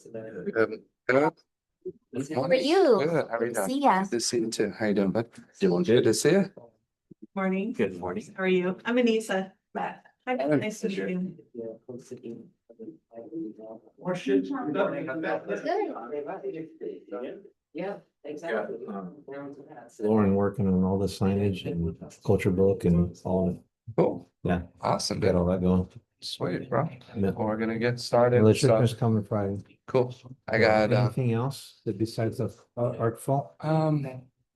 Good. How are you? Good. How are you doing? See ya. Good to see you too. How you doing, bud? Doing good to see you. Morning. Good morning. How are you? I'm Anissa. Matt. Hi, Hello. nice to meet you. Yeah, exactly. Lauren working on all the signage and culture book and all of it. Cool. Yeah, Awesome. got Good. all that going. Sweet, bro. Yeah. Well, we're gonna get started. Well, the So, Christmas coming Friday. cool. I got Anything else that besides the art fall?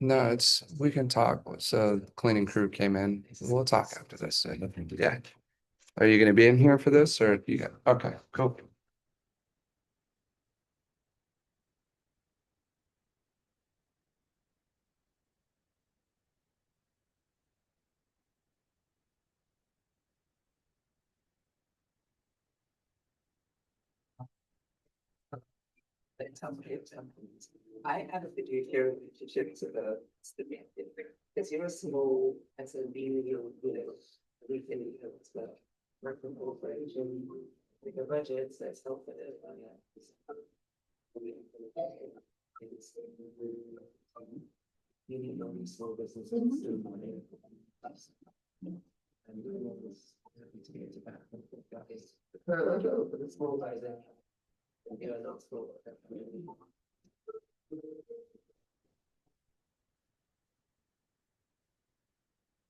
no, we can talk. So the cleaning crew came in. We'll talk after this. So, yeah. Are you gonna be in here for this or you got okay, cool. I have a fiduciary relationship to the because you're small as a being, we can, work from corporation, make a budget, that's helpful. You need to be small businesses. For the small guys. Yeah, not small.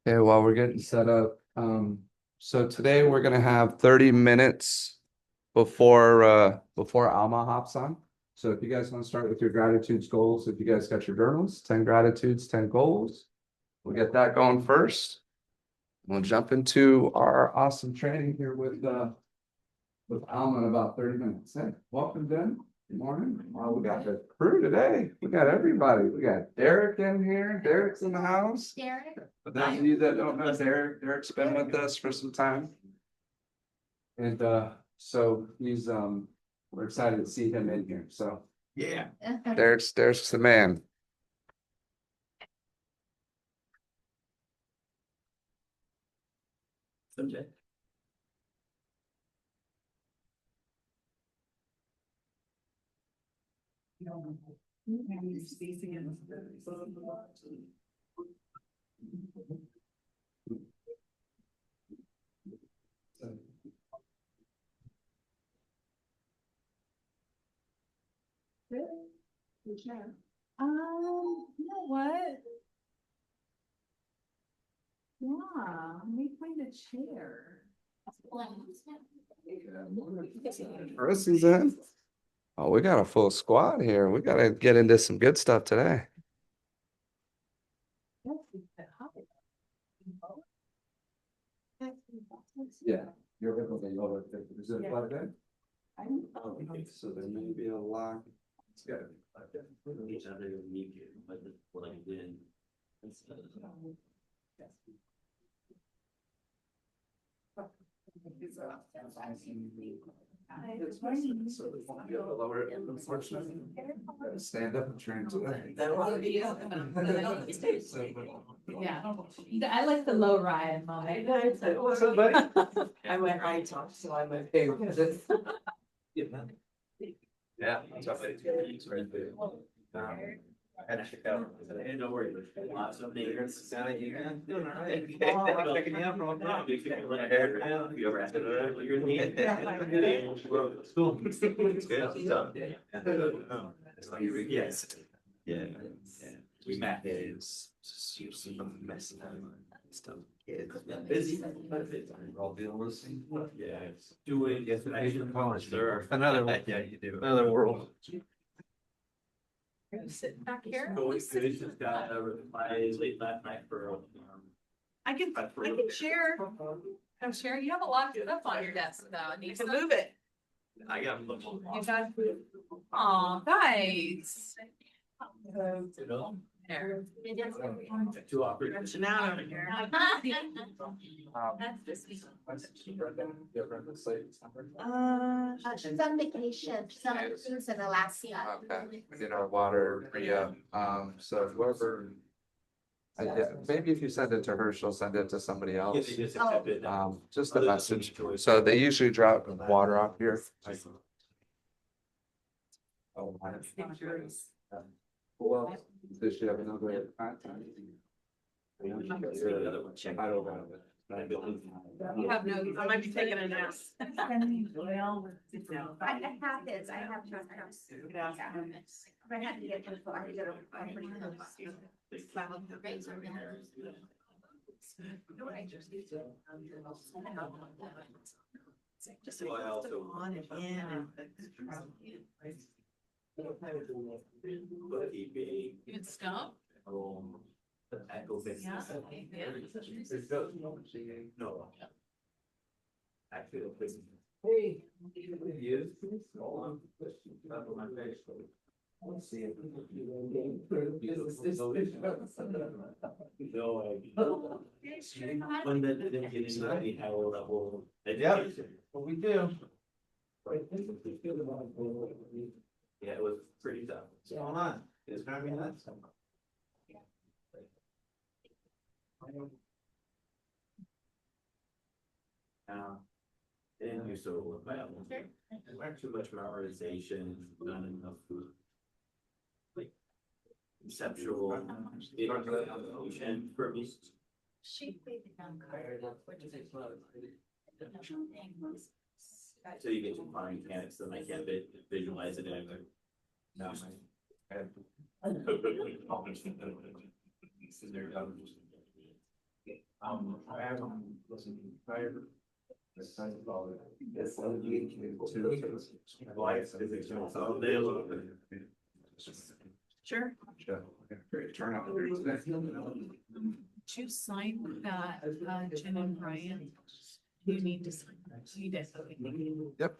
Okay, while we're getting set up, so today we're gonna have 30 minutes before Alma hops on. So if you guys want to start with your gratitudes goals, if you guys got your journals, 10 gratitudes, 10 goals, we'll get that going first. We'll jump into our awesome training here with Alma in about 30 minutes. Hey, welcome, Ben. Good morning. Well, we got the crew today. We got everybody. We got Derek in here. Derek's in the house. Derek. For those of you that don't know Derek, Derek's been with us for some time. And so he's we're excited to see him in here. So yeah, Derek's the man. Subject. You know what? Yeah, let me find a chair. Chris is in. Oh, we got a full squad here. We gotta get into some good stuff today. Yeah, you're able to is it plugged in? So there may be a lock. It's gotta be plugged in. Each other unique, but plugged in. Stand up and train today. Yeah, I like the low ride moment. I went right top, so I went big. Yeah. I had to check out. Hey, don't worry. Lots of neighbors. Doing all right. Checking you out from abroad. You ever asked it? You're in the school. Yes. Yeah. We met. It's just messing up stuff. Busy. We're all dealing with things. Yeah. Doing. Yes, I should college. Another. Yeah, you do. Another world. Sit back here. Just got late last night for. I can share. I'm sure you have a lot of stuff on your desk though. You can move it. I got. You got. Aw, guys. There. Two operators. Now over here. She's on vacation. She's on a cruise in Alaska. Okay, we did our water re-up. So whoever, maybe if you send it to her, she'll send it to somebody else. Just a message. So they usually drop water off here. Oh, I have. Well, does she have another contact? I don't know. You have no, I might be taking a nap. I have this, I have trust. I had to get them, so I had to go Just on and in and. Good stuff. No. Actually, hey, you. Let's see. When the getting how that will. Yeah, what we do. Yeah, it was pretty tough. What's going on? It's gonna be nuts. And you so about not too much memorization, not enough like conceptual information for me. So you get to quantum mechanics, then I can't visualize it anymore. No, I have listened prior. Sure. Great turnout here today. Did you sign that, Jen and Brian? You need to sign that. You did. Okay. Yep.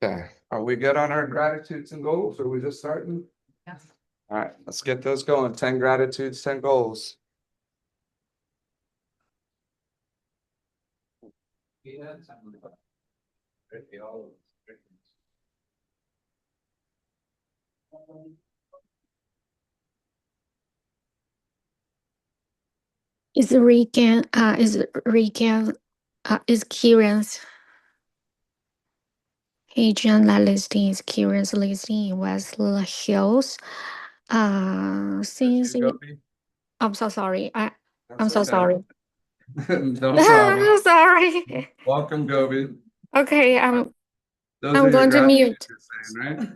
Okay, are we good on our gratitudes and goals? Or are we just starting? Yes. All right, let's get those going. 10 gratitudes, 10 goals. Is Kieran's agent that listing is Kieran's listing in West Hills. Since I'm so sorry. I'm so sorry. No problem. I'm sorry. Welcome, Gobi. Okay, Those I'm are your going to gratitudes mute. you're saying, right?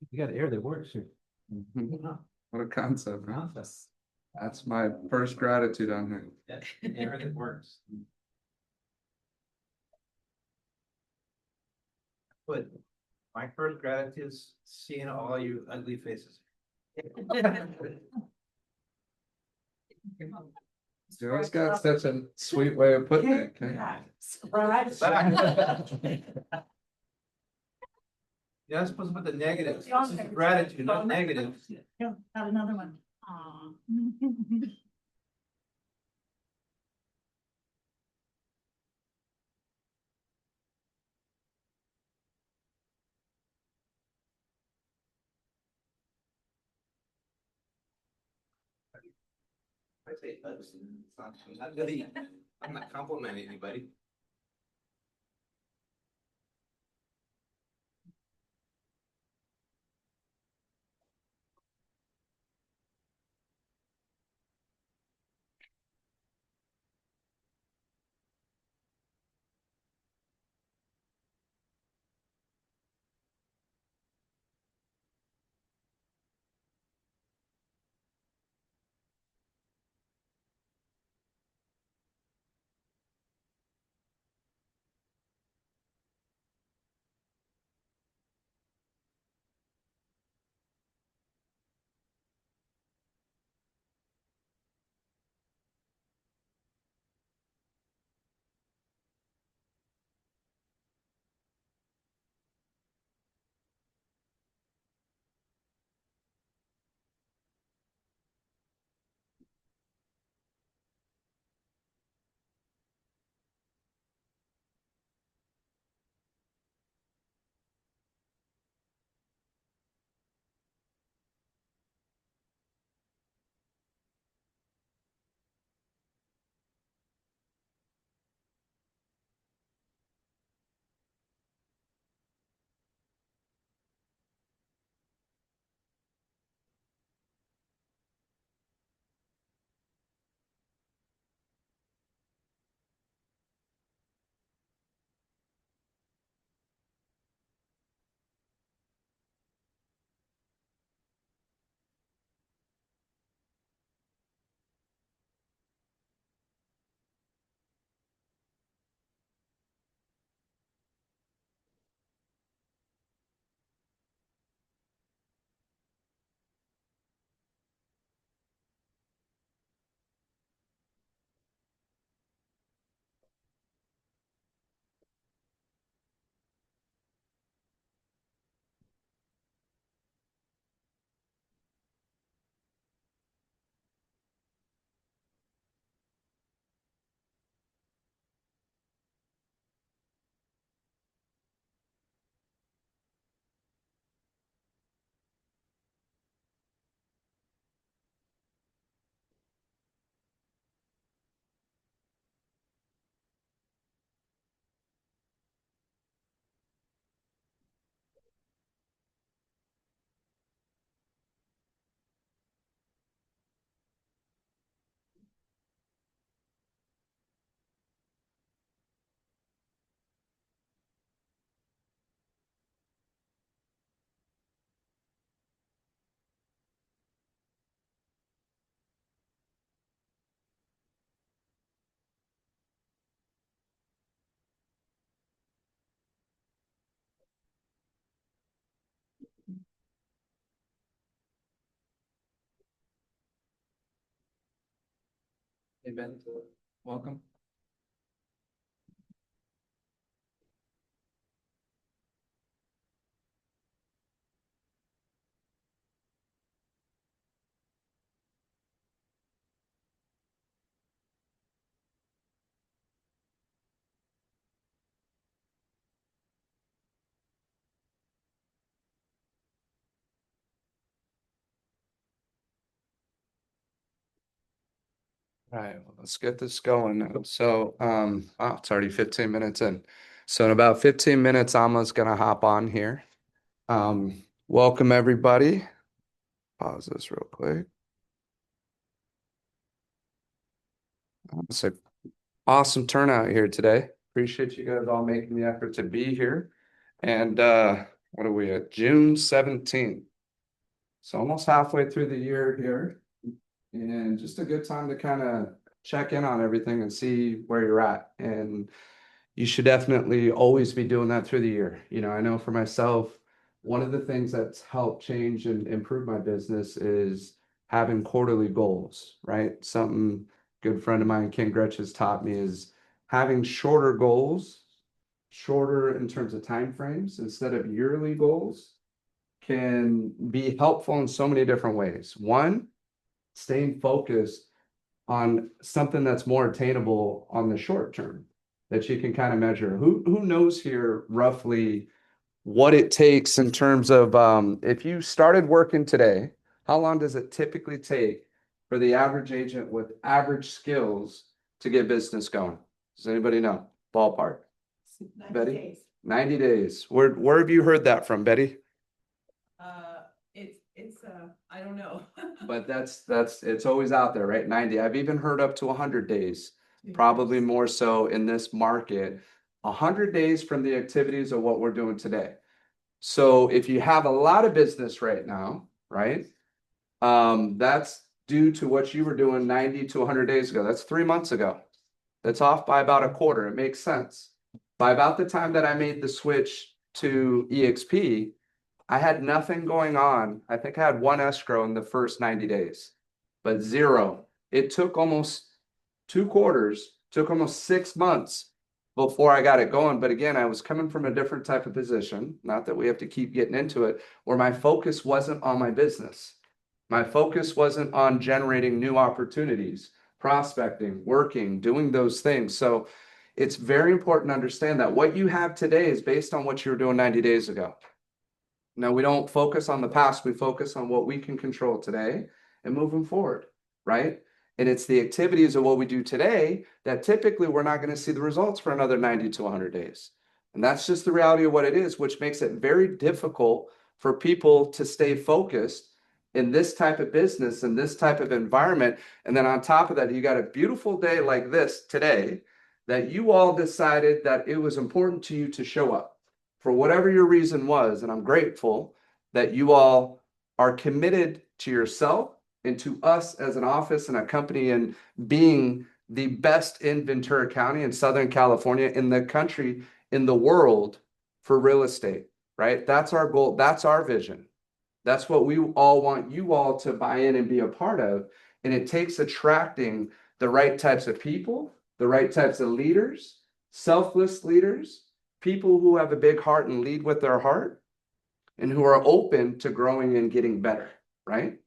You got air that works here. Mhm. What a concept, huh? That's my first gratitude on here. Air that works. But my first gratitude is seeing all you ugly faces. You always got such a sweet way of putting it. Okay? You're not supposed to put the negatives. This is gratitude, not negative. Got another one. Aw. I say ugly. I'm not really, I'm not complimenting anybody. Hey, Ben, welcome. All right, well, let's get this going now. So, wow, it's already 15 minutes in. So in about 15 minutes, Alma's gonna hop on here. Welcome everybody. Pause this real quick. It's an awesome turnout here today. Appreciate you guys all making the effort to be here. And what are we at? June 17th. So almost halfway through the year here. And just a good time to kind of check in on everything and see where you're at. And you should definitely always be doing that through the year. You know, I know for myself, one of the things that's helped change and improve my business is having quarterly goals, right? Something good friend of mine, Ken Gretsch, has taught me is having shorter goals, shorter in terms of time frames instead of yearly goals can be helpful in so many different ways. One, staying focused on something that's more attainable on the short term that you can kind of measure. Who knows here roughly what it takes in terms of if you started working today, how long does it typically take for the average agent with average skills to get business going? Does anybody know? Ballpark. Betty? 90 days. Where have you heard that from, Betty? I don't know. But that's it's always out there, right? 90. I've even heard up to 100 days, probably more so in this market. 100 days from the activities of what we're doing today. So if you have a lot of business right now, right? That's due to what you were doing 90 to 100 days ago. That's 3 months ago. That's off by about a quarter. It makes sense. By about the time that I made the switch to EXP, I had nothing going on. I think I had one escrow in the first 90 days, but zero. It took almost 2 quarters, took almost 6 months before I got it going. But again, I was coming from a different type of position, not that we have to keep getting into it, where my focus wasn't on my business. My focus wasn't on generating new opportunities, prospecting, working, doing those things. So it's very important to understand that what you have today is based on what you were doing 90 days ago. Now, we don't focus on the past, we focus on what we can control today and moving forward, right? And it's the activities of what we do today that typically we're not going to see the results for another 90 to 100 days. And that's just the reality of what it is, which makes it very difficult for people to stay focused in this type of business, in this type of environment. And then on top of that, you got a beautiful day like this today that you all decided that it was important to you to show up for whatever your reason was. And I'm grateful that you all are committed to yourself and to us as an office and a company and being the best in Ventura County in Southern California, in the country, in the world for real estate, right? That's our goal. That's our vision. That's what we all want you all to buy in and be a part of. And it takes attracting the right types of people, the right types of leaders, selfless leaders, people who have a big heart and lead with their heart and who are open to growing and getting better, right?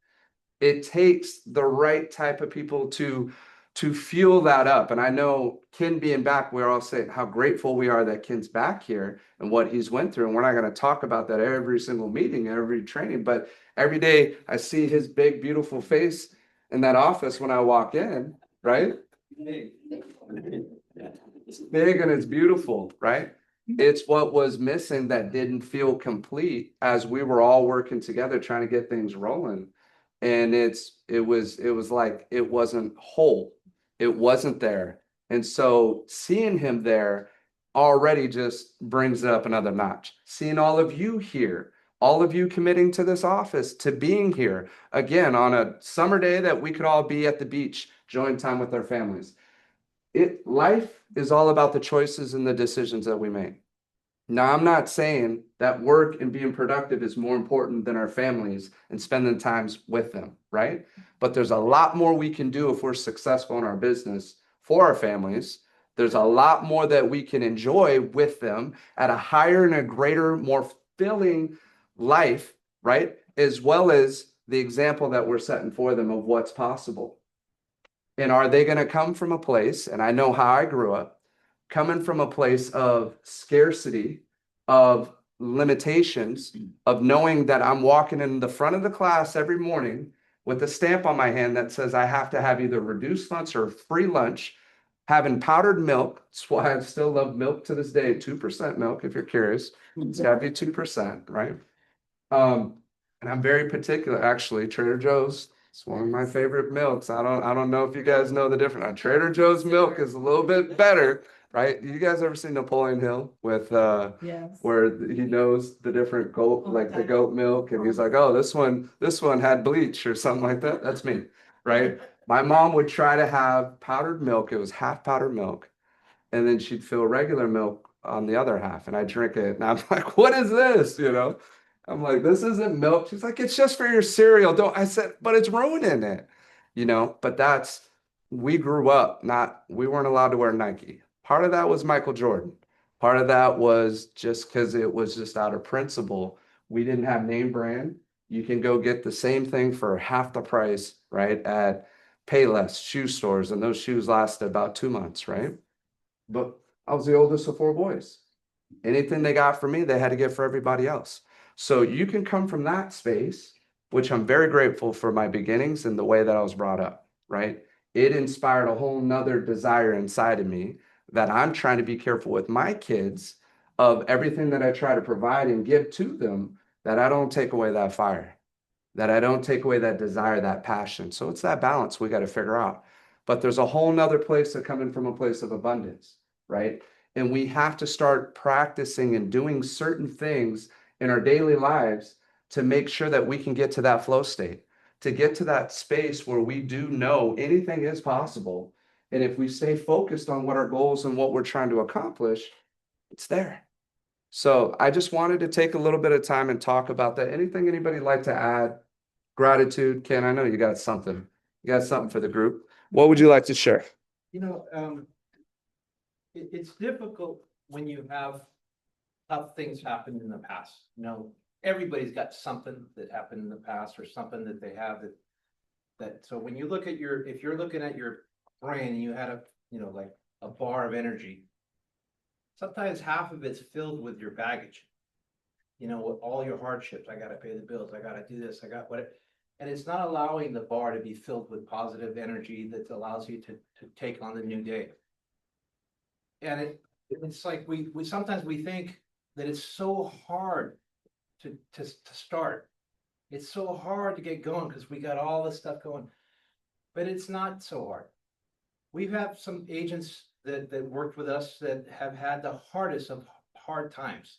It takes the right type of people to fuel that up. And I know Ken being back, we're all saying how grateful we are that Ken's back here and what he's went through. And we're not going to talk about that every single meeting, every training, but every day I see his big, beautiful face in that office when I walk in, right? It's big and it's beautiful, right? It's what was missing that didn't feel complete as we were all working together trying to get things rolling. And it was like it wasn't whole. It wasn't there. And so seeing him there already just brings it up another notch. Seeing all of you here, all of you committing to this office, to being here again on a summer day that we could all be at the beach, enjoying time with our families. Life is all about the choices and the decisions that we make. Now, I'm not saying that work and being productive is more important than our families and spending times with them, right? But there's a lot more we can do if we're successful in our business for our families. There's a lot more that we can enjoy with them at a higher and a greater, more filling life, right? As well as the example that we're setting for them of what's possible. And are they going to come from a place, and I know how I grew up, coming from a place of scarcity, of limitations, of knowing that I'm walking in the front of the class every morning with a stamp on my hand that says I have to have either reduced lunch or free lunch, having powdered milk. That's why I still love milk to this day, 2% milk, if you're curious. It's gotta be 2%, right? And I'm very particular, actually, Trader Joe's. It's one of my favorite milks. I don't know if you guys know the difference. Trader Joe's milk is a little bit better, right? You guys ever seen Napoleon Hill with Yes. where he knows the different goat, like the goat milk, and he's like, oh, this one had bleach or something like that. That's me, right? My mom would try to have powdered milk. It was half powdered milk, and then she'd fill regular milk on the other half, and I drink it, and I'm like, what is this? I'm like, this isn't milk. She's like, it's just for your cereal. Don't I said, but it's ruining it, but we grew up we weren't allowed to wear Nike. Part of that was Michael Jordan. Part of that was just because it was just out of principle. We didn't have name brand. You can go get the same thing for half the price, right? At Payless shoe stores, and those shoes lasted about 2 months, right? But I was the oldest of four boys. Anything they got for me, they had to get for everybody else. So you can come from that space, which I'm very grateful for my beginnings and the way that I was brought up, right? It inspired a whole nother desire inside of me that I'm trying to be careful with my kids of everything that I try to provide and give to them, that I don't take away that fire, that I don't take away that desire, that passion. So it's that balance we got to figure out. But there's a whole nother place of coming from a place of abundance, right? And we have to start practicing and doing certain things in our daily lives to make sure that we can get to that flow state, to get to that space where we do know anything is possible. And if we stay focused on what our goals and what we're trying to accomplish, it's there. So I just wanted to take a little bit of time and talk about that. Anything anybody like to add? Gratitude, Ken, I know you got something. You got something for the group. What would you like to share? It's difficult when you have tough things happen in the past. Everybody's got something that happened in the past or something that they have so when you look at if you're looking at your brain and you had like a bar of energy, sometimes half of it's filled with your baggage, with all your hardships. I got to pay the bills. I got to do this. I got and it's not allowing the bar to be filled with positive energy that allows you to take on the new day. And it's like we sometimes we think that it's so hard to start. It's so hard to get going because we got all this stuff going, but it's not so hard. We've had some agents that worked with us that have had the hardest of hard times,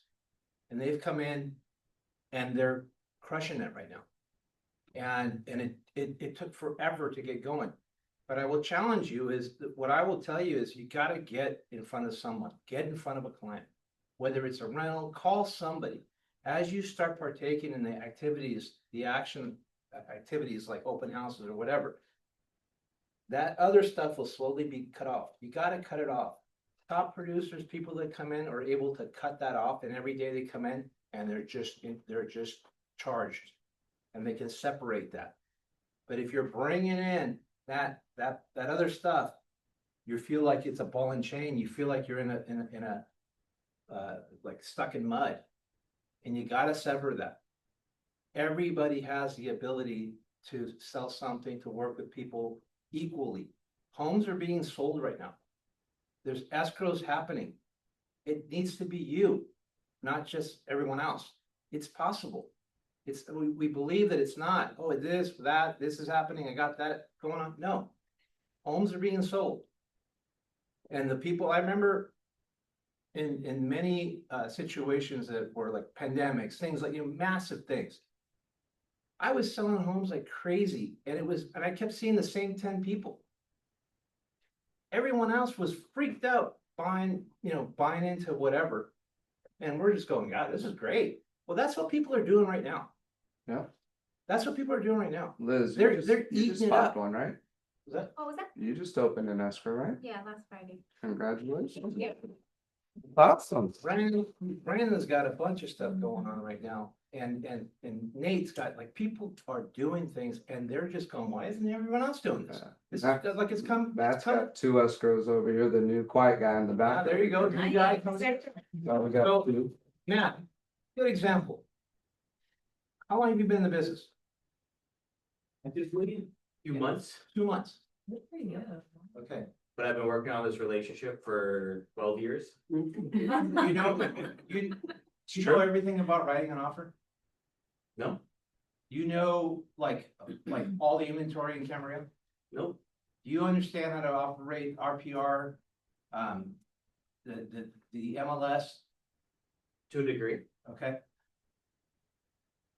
and they've come in and they're crushing it right now. And it took forever to get going. But I will challenge you what I will tell you is you got to get in front of someone, get in front of a client, whether it's a rental, call somebody. As you start partaking in the activities, the action activities like open houses or whatever, that other stuff will slowly be cut off. You got to cut it off. Top producers, people that come in are able to cut that off, and every day they come in and they're just charged, and they can separate that. But if you're bringing in that other stuff, you feel like it's a ball and chain. You feel like you're in a like stuck in mud, and you got to sever that. Everybody has the ability to sell something, to work with people equally. Homes are being sold right now. There's escrows happening. It needs to be you, not just everyone else. It's possible. We believe that it's not, oh, this is happening, I got that going on. No, homes are being sold. And the people, I remember in many situations that were like pandemics, things like, massive things. I was selling homes like crazy, and I kept seeing the same 10 people. Everyone else was freaked out buying into whatever. And we're just going, God, this is great. Well, that's what people are doing right now. Yeah. That's what people are doing right now. Liz, They're- you just, they're you just eating it popped up. one, right? Is that? Oh, was that? You just opened an escrow, right? Yeah, last Friday. Congratulations. Yeah. Awesome. Brandon's got a bunch of stuff going on right now. And Nate's got, like, people are doing things and they're just going, why isn't everyone else doing this? It's like it's come. Matt's got two escrows over here, the new quiet guy in the Ah, back. there you go. New guy comes in. Oh, we got So- two. Matt, good example. How long have you been in the business? Just waiting a few months, 2 months. Yeah. Okay. but I've been working on this relationship for 12 years. You know, you know everything about writing an offer? No, You know, like all the inventory in Camarillo? nope, Do you understand how to operate RPR? The MLS, to a degree. okay?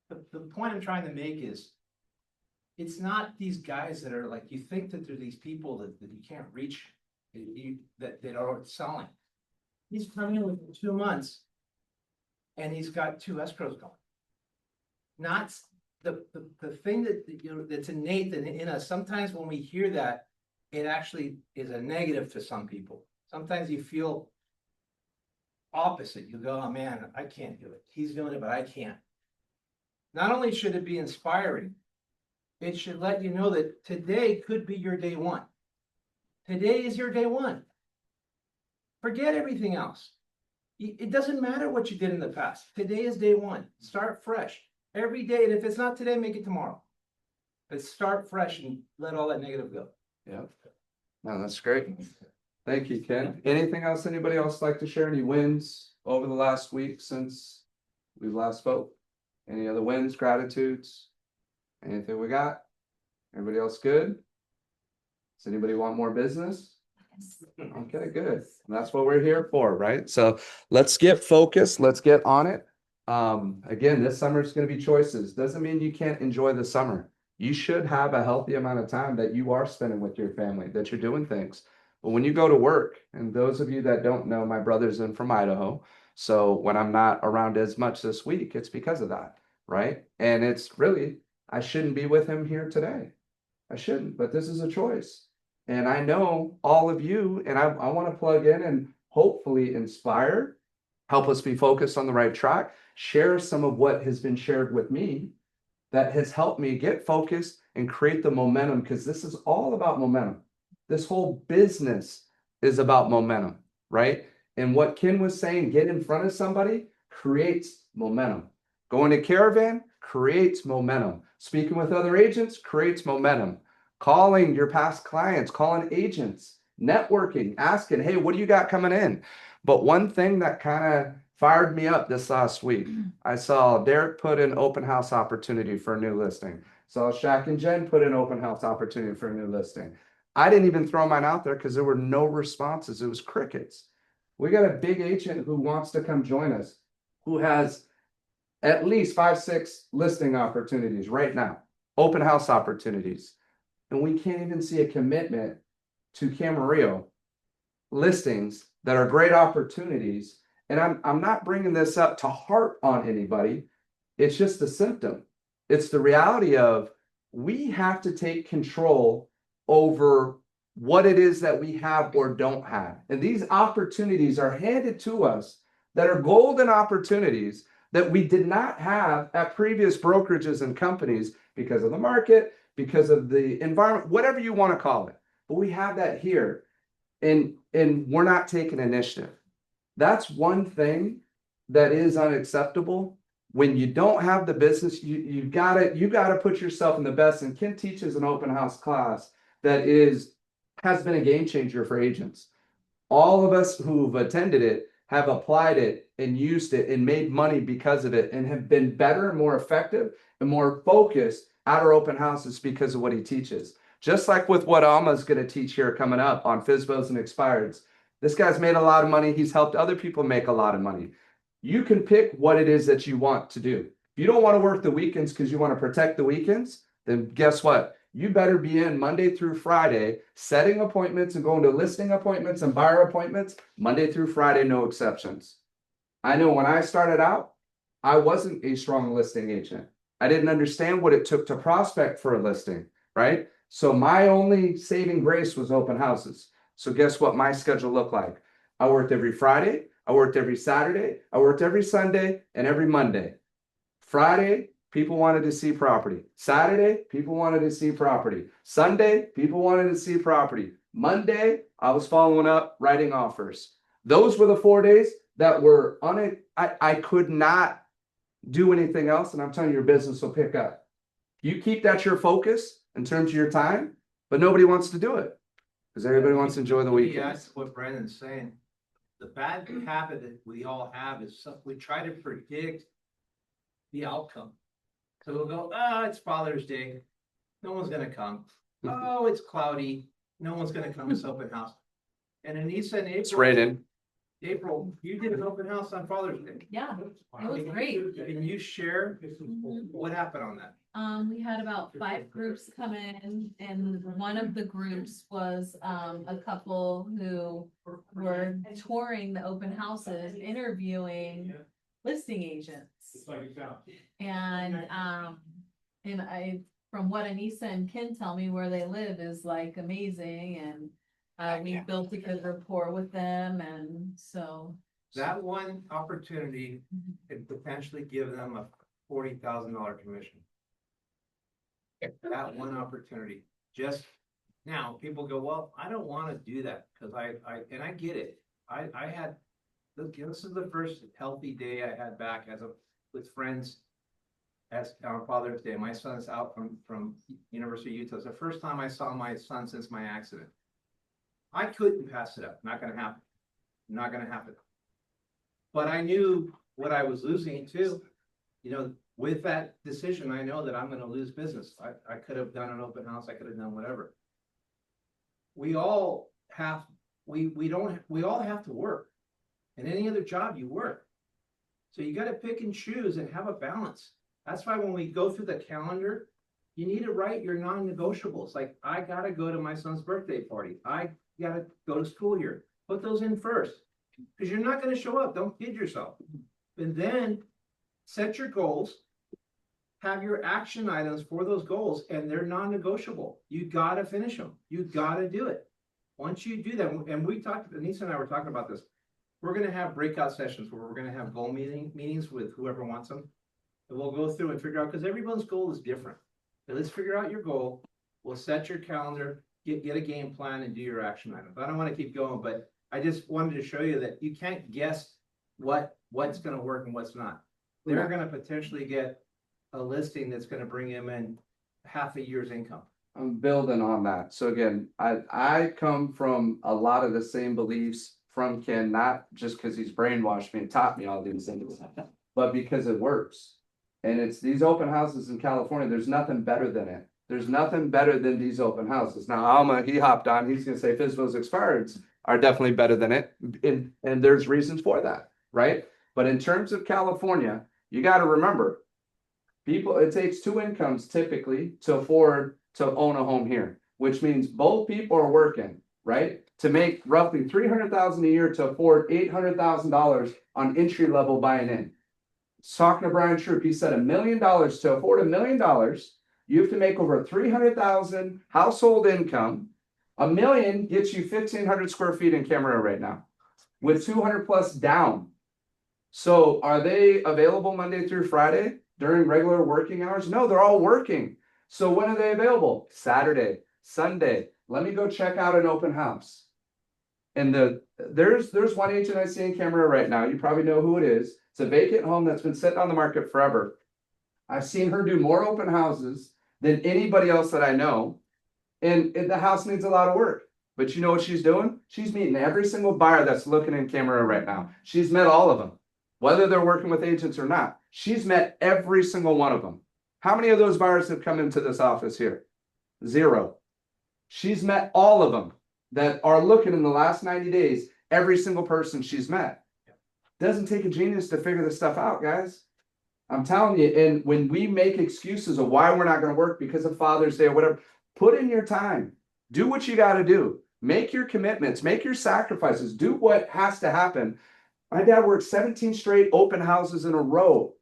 The point I'm trying to make is, it's not these guys that are like, you think that they're these people that you can't reach, that are selling. He's coming in within 2 months. And he's got 2 escrows going. Not the thing that, you know, that's innate in us, sometimes when we hear that, it actually is a negative to some people. Sometimes you feel opposite. You go, oh man, I can't do it. He's doing it, but I can't. Not only should it be inspiring, it should let you know that today could be your day one. Today is your day one. Forget everything else. It doesn't matter what you did in the past. Today is day one. Start fresh every day. And if it's not today, make it tomorrow. But start fresh and let all that negative go. Yeah. No, that's great. Thank you, Ken. Anything else anybody else like to share? Any wins over the last week since we last spoke? Any other wins, gratitudes? Anything we got? Everybody else good? Does anybody want more business? Okay, good. That's what we're here for, right? So let's get focused. Let's get on it. Again, this summer is going to be choices. Doesn't mean you can't enjoy the summer. You should have a healthy amount of time that you are spending with your family, that you're doing things. But when you go to work, and those of you that don't know, my brother's in from Idaho. So when I'm not around as much this week, it's because of that, right? And it's really, I shouldn't be with him here today. I shouldn't, but this is a choice. And I know all of you, and I want to plug in and hopefully inspire, help us be focused on the right track, share some of what has been shared with me that has helped me get focused and create the momentum, because this is all about momentum. This whole business is about momentum, right? And what Ken was saying, get in front of somebody creates momentum. Going to Caravan creates momentum. Speaking with other agents creates momentum. Calling your past clients, calling agents, networking, asking, hey, what do you got coming in? But one thing that kind of fired me up this last week, I saw Derek put an open house opportunity for a new listing. Saw Shaq and Jen put an open house opportunity for a new listing. I didn't even throw mine out there because there were no responses. It was crickets. We got a big agent who wants to come join us, who has at least 5, 6 listing opportunities right now, open house opportunities. And we can't even see a commitment to Camarillo listings that are great opportunities. And I'm not bringing this up to heart on anybody. It's just a symptom. It's the reality of we have to take control over what it is that we have or don't have. And these opportunities are handed to us that are golden opportunities that we did not have at previous brokerages and companies because of the market, because of the environment, whatever you want to call it. But we have that here, and we're not taking initiative. That's one thing that is unacceptable. When you don't have the business, you gotta put yourself in the best. And Ken teaches an open house class that has been a game changer for agents. All of us who've attended it have applied it and used it and made money because of it, and have been better and more effective and more focused at our open houses because of what he teaches. Just like with what Alma's going to teach here coming up on FSBOs and Expireds. This guy's made a lot of money. He's helped other people make a lot of money. You can pick what it is that you want to do. If you don't want to work the weekends because you want to protect the weekends, then guess what? You better be in Monday through Friday, setting appointments and going to listing appointments and buyer appointments, Monday through Friday, no exceptions. I know when I started out, I wasn't a strong listing agent. I didn't understand what it took to prospect for a listing, right? So my only saving grace was open houses. So guess what my schedule looked like? I worked every Friday, I worked every Saturday, I worked every Sunday, and every Monday. Friday, people wanted to see property. Saturday, people wanted to see property. Sunday, people wanted to see property. Monday, I was following up, writing offers. Those were the 4 days that were I could not do anything else, and I'm telling you, your business will pick up. You keep that your focus in terms of your time, but nobody wants to do it because everybody wants to enjoy the weekend. That's what Brandon's saying. The bad habit that we all have is we try to predict the outcome. So we'll go, it's Father's Day. No one's gonna come. Oh, it's cloudy. No one's gonna come to this open house. And Anissa and It's raining. April, you did an open house on Father's Day. Yeah, it was great. Can you share what happened on that? We had about 5 groups come in, and one of the groups was a couple who were touring the open houses, interviewing listing agents. And from what Anissa and Ken tell me, where they live is like amazing, and we built a good rapport with them, and so. That one opportunity could potentially give them a $40,000 commission. That one opportunity, just now, people go, well, I don't want to do that, because I get it. I had, this is the first healthy day I had back with friends as on Father's Day. My son's out from University of Utah. It's the first time I saw my son since my accident. I couldn't pass it up. Not gonna happen. Not gonna happen. But I knew what I was losing too. You know, with that decision, I know that I'm gonna lose business. I could have done an open house, I could have done whatever. We all have to work. In any other job, you work. So you gotta pick and choose and have a balance. That's why when we go through the calendar, you need to write your non-negotiables. Like, I gotta go to my son's birthday party. I gotta go to school here. Put those in first, because you're not gonna show up. Don't kid yourself. And then set your goals, have your action items for those goals, and they're non-negotiable. You gotta finish them. You gotta do it. Once you do that, and we talked, Anissa and I were talking about this, we're gonna have breakout sessions where we're gonna have goal meetings with whoever wants them. And we'll go through and figure out, because everyone's goal is different. So let's figure out your goal. We'll set your calendar, get a game plan, and do your action items. I don't want to keep going, but I just wanted to show you that you can't guess what's going to work and what's not. They're going to potentially get a listing that's going to bring them in half a year's income. I'm building on that. So again, I come from a lot of the same beliefs from Ken, not just because he's brainwashed me and taught me all these things, but because it works. And it's these open houses in California, there's nothing better than it. There's nothing better than these open houses. Now, Alma, he hopped on, he's gonna say FSBO's Expireds are definitely better than it. And there's reasons for that, right? But in terms of California, you gotta remember, it takes 2 incomes typically to afford to own a home here, which means both people are working, right? To make roughly $300,000 a year to afford $800,000 on entry level buying in. Talking to Brian Troop, he said $1 million to afford $1 million, you have to make over 300,000 household income. $1 million gets you 1,500 square feet in Camarillo right now, with 200 plus down. So are they available Monday through Friday during regular working hours? No, they're all working. So when are they available? Saturday, Sunday. Let me go check out an open house. And there's one agent I see in Camarillo right now. You probably know who it is. It's a vacant home that's been sitting on the market forever. I've seen her do more open houses than anybody else that I know. And the house needs a lot of work. But you know what she's doing? She's meeting every single buyer that's looking in Camarillo right now. She's met all of them, whether they're working with agents or not. She's met every single one of them. How many of those buyers have come into this office here? 0. She's met all of them that are looking in the last 90 days, every single person she's met. Doesn't take a genius to figure this stuff out, guys. I'm telling you, and when we make excuses of why we're not going to work because of Father's Day or whatever, put in your time. Do what you got to do. Make your commitments, make your sacrifices, do what has to happen. My dad worked 17 straight open houses in a row.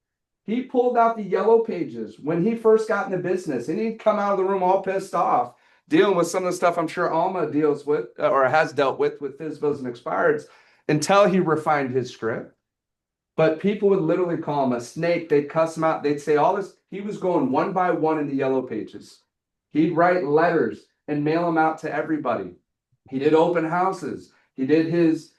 He pulled out the yellow pages when he first got into business, and he'd come out of the room all pissed off, dealing with some of the stuff I'm sure Alma deals with or has dealt with FSBOs and expireds until he refined his script. But people would literally call him a snake. They'd cuss him out. They'd say all this. He was going one by one in the yellow pages. He'd write letters and mail them out to everybody. He did open houses. He did his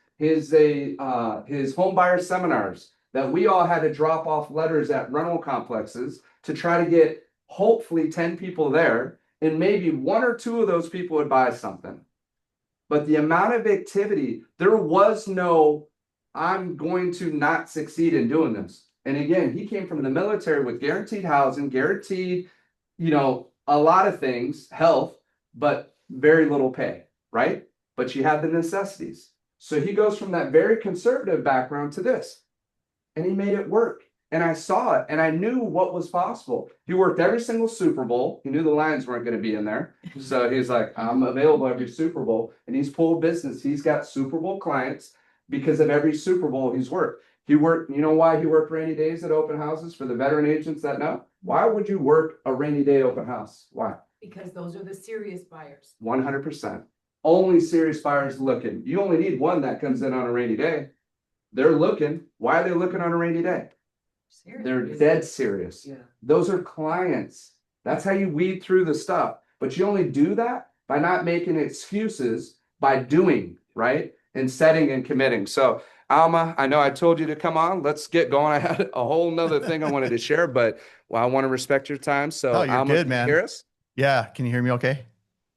home buyer seminars that we all had to drop off letters at rental complexes to try to get hopefully 10 people there, and maybe one or two of those people would buy something. But the amount of activity, there was no, I'm going to not succeed in doing this. And again, he came from the military with guaranteed housing, guaranteed, a lot of things, health, but very little pay, right? But you have the necessities. So he goes from that very conservative background to this, and he made it work. And I saw it, and I knew what was possible. He worked every single Super Bowl. He knew the Lions weren't going to be in there. So he's like, I'm available every Super Bowl. And he's pulled business. He's got Super Bowl clients because of every Super Bowl he's worked. He worked, you know why he worked rainy days at open houses for the veteran agents that know? Why would you work a rainy day open house? Why? Because those are the serious buyers. 100%. Only serious buyers looking. You only need one that comes in on a rainy day. They're looking. Why are they looking on a rainy day? They're dead serious. Yeah. Those are clients. That's how you weed through the stuff. But you only do that by not making excuses, by doing, right? And setting and committing. So Alma, I know I told you to come on. Let's get going. I had a whole nother thing I wanted to share, but I want to respect your time. So Oh, you're Alma, good, can man. you hear us? Yeah. Can you hear me okay?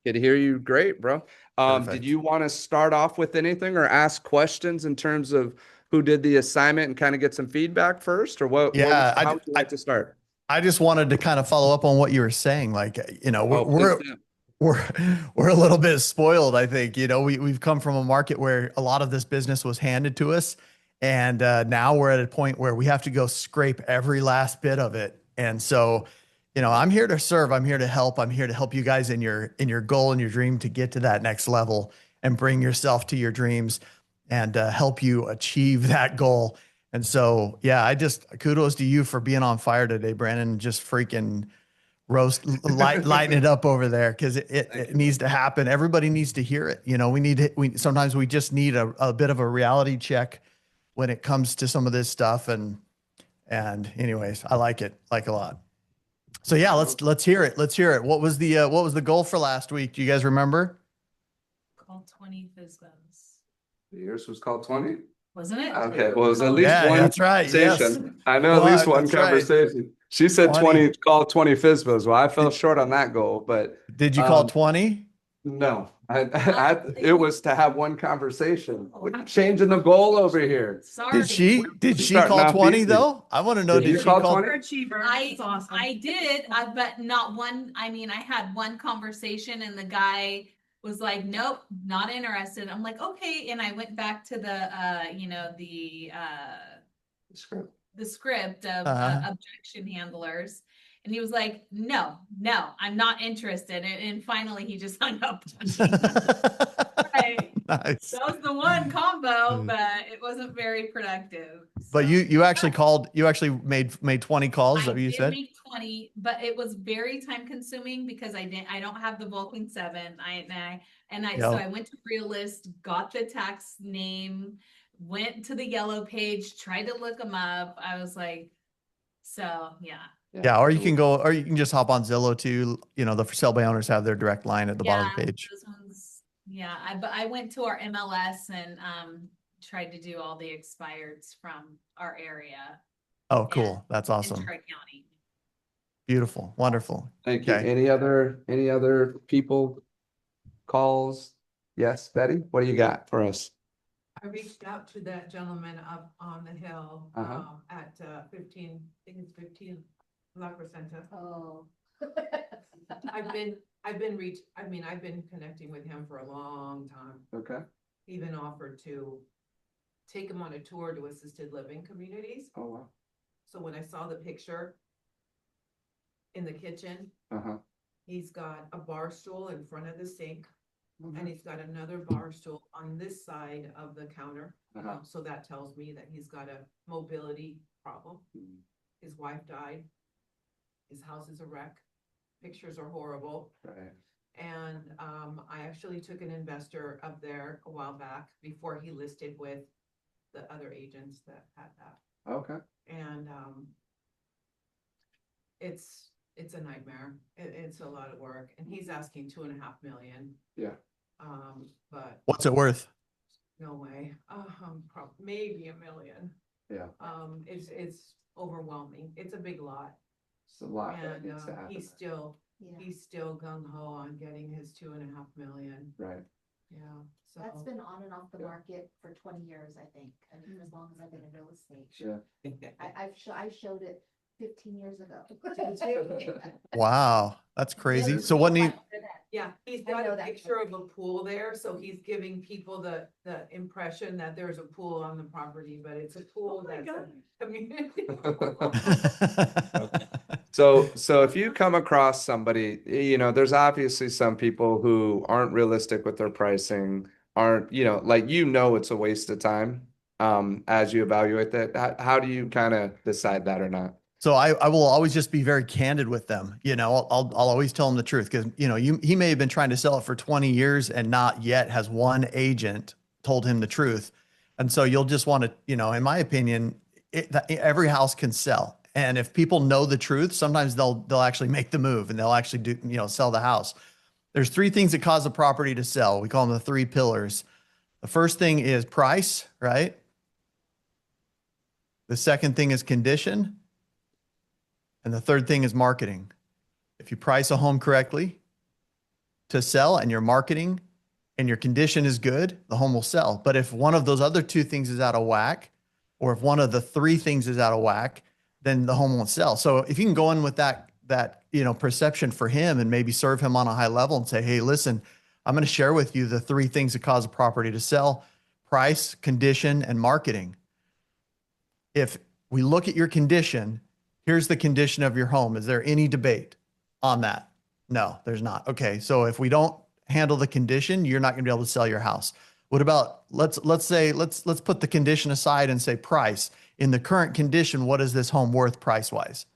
Good to hear you. Great, bro. Perfect. Did you want to start off with anything or ask questions in terms of who did the assignment and kind of get some feedback first, or what? Yeah, How would you like to start? I just wanted to kind of follow up on what you were saying. Like, Please do. we're a little bit spoiled, I think. We've come from a market where a lot of this business was handed to us. And now we're at a point where we have to go scrape every last bit of it. And so, I'm here to serve. I'm here to help. I'm here to help you guys in your goal and your dream to get to that next level and bring yourself to your dreams and help you achieve that goal. And so, yeah, I just kudos to you for being on fire today, Brandon. Just freaking lighting it up over there, because it needs to happen. Everybody needs to hear it. Sometimes we just need a bit of a reality check when it comes to some of this stuff. And anyways, I like it a lot. So yeah, let's hear it. Let's hear it. What was the goal for last week? Do you guys remember? Called 20 FSBOs. Yours was called 20? Wasn't it? Okay, well, it was at least Yeah, one that's right. Yes. conversation. I know at least one That's right. conversation. She said 20, called 20 FSBOs. Well, I fell short on that goal, but Did you call 20? no, it was to have one conversation. We're changing the goal over here. Sorry. Did she starting call off 20 easy. though? I want to know, Did you did she call call 20? I did, but not one. I mean, I had one conversation and the guy was like, nope, not interested. I'm like, okay. And I went back to the script of objection handlers. And he was like, no, I'm not interested. And finally he just hung up. Right. Nice. That was the one combo, but it wasn't very productive. But you actually called, you actually made 20 calls, is that I what you did said? make 20, but it was very time consuming because I don't have the Vulcan 7. So I went to Realist, got the tax name, went to the yellow page, tried to look them up. I was like, so yeah. Yeah, or you can just hop on Zillow too. The for sale by owners have their direct line at the bottom of the page. Those ones, but I went to our MLS and tried to do all the expireds from our area. Oh, cool. That's awesome. In Tri-County. Beautiful. Wonderful. Thank you. Okay. Any other people calls? Yes, Betty, what do you got for us? I reached out to that gentleman up on the hill at 15, I think it's 15 La Crescenta. Oh. I've been connecting with him for a long time. Okay. Even offered to take him on a tour to assisted living communities. Oh, wow. So when I saw the picture in the kitchen, he's got a bar stool in front of the sink and he's got another bar stool on this side of the counter. Uh-huh. So that tells me that he's got a mobility problem. Mhm. His wife died. His house is a wreck. Pictures are horrible. Right. And I actually took an investor up there a while back before he listed with the other agents that had that. Okay. And it's a nightmare. It's a lot of work, and he's asking 2.5 million. Yeah. But What's it worth? no way. Maybe 1 million. Yeah. It's overwhelming. It's a big lot. It's a lot that And needs to happen. he's still Yeah, gung ho on getting his 2.5 million. Right. Yeah, so. that's been on and off the Yeah. market for 20 years, I think. I mean, as long as I've been in real estate. Yeah. I showed it 15 years ago. Wow, that's crazy. So what need, Yeah, he's I got know a that. picture of a pool there, so he's giving people the impression that there's a pool on the property, but it's a pool that's a community. So if you come across somebody, there's obviously some people who aren't realistic with their pricing, aren't, like, it's a waste of time, as you evaluate that. How do you kind of decide that or not? So I will always just be very candid with them. I'll always tell them the truth because, he may have been trying to sell it for 20 years and not yet has one agent told him the truth. And so you'll just want to, in my opinion, every house can sell. And if people know the truth, sometimes they'll actually make the move and they'll actually do, sell the house. There's 3 things that cause a property to sell. We call them the 3 pillars. The first thing is price, right? The second thing is condition. And the third thing is marketing. If you price a home correctly to sell and your marketing and your condition is good, the home will sell. But if one of those other 2 things is out of whack, or if one of the 3 things is out of whack, then the home won't sell. So if you can go in with that perception for him and maybe serve him on a high level and say, hey, listen, I'm going to share with you the 3 things that cause a property to sell: price, condition, and marketing. If we look at your condition, here's the condition of your home. Is there any debate on that? No, there's not. Okay. So if we don't handle the condition, you're not going to be able to sell your house. What about, let's put the condition aside and say price. In the current condition, what is this home worth price wise?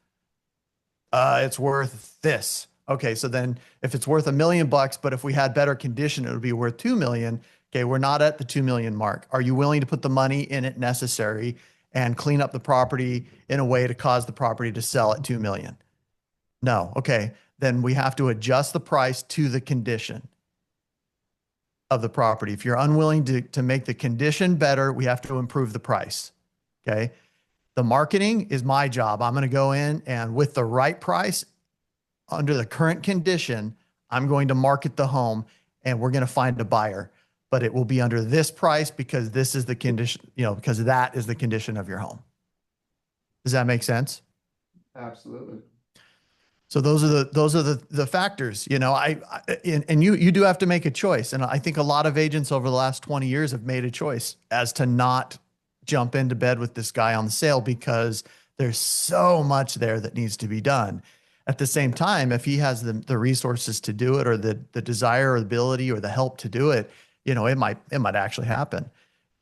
It's worth this. Okay. So then if it's worth $1 million, but if we had better condition, it would be worth 2 million. Okay. We're not at the 2 million mark. Are you willing to put the money in it necessary and clean up the property in a way to cause the property to sell at 2 million? No. Okay. Then we have to adjust the price to the condition of the property. If you're unwilling to make the condition better, we have to improve the price. Okay. The marketing is my job. I'm going to go in and with the right price under the current condition, I'm going to market the home and we're going to find a buyer. But it will be under this price because this is the condition, because that is the condition of your home. Does that make sense? Absolutely. So those are the factors, and you do have to make a choice. And I think a lot of agents over the last 20 years have made a choice as to not jump into bed with this guy on the sale because there's so much there that needs to be done. At the same time, if he has the resources to do it or the desire or the ability or the help to do it, it might actually happen.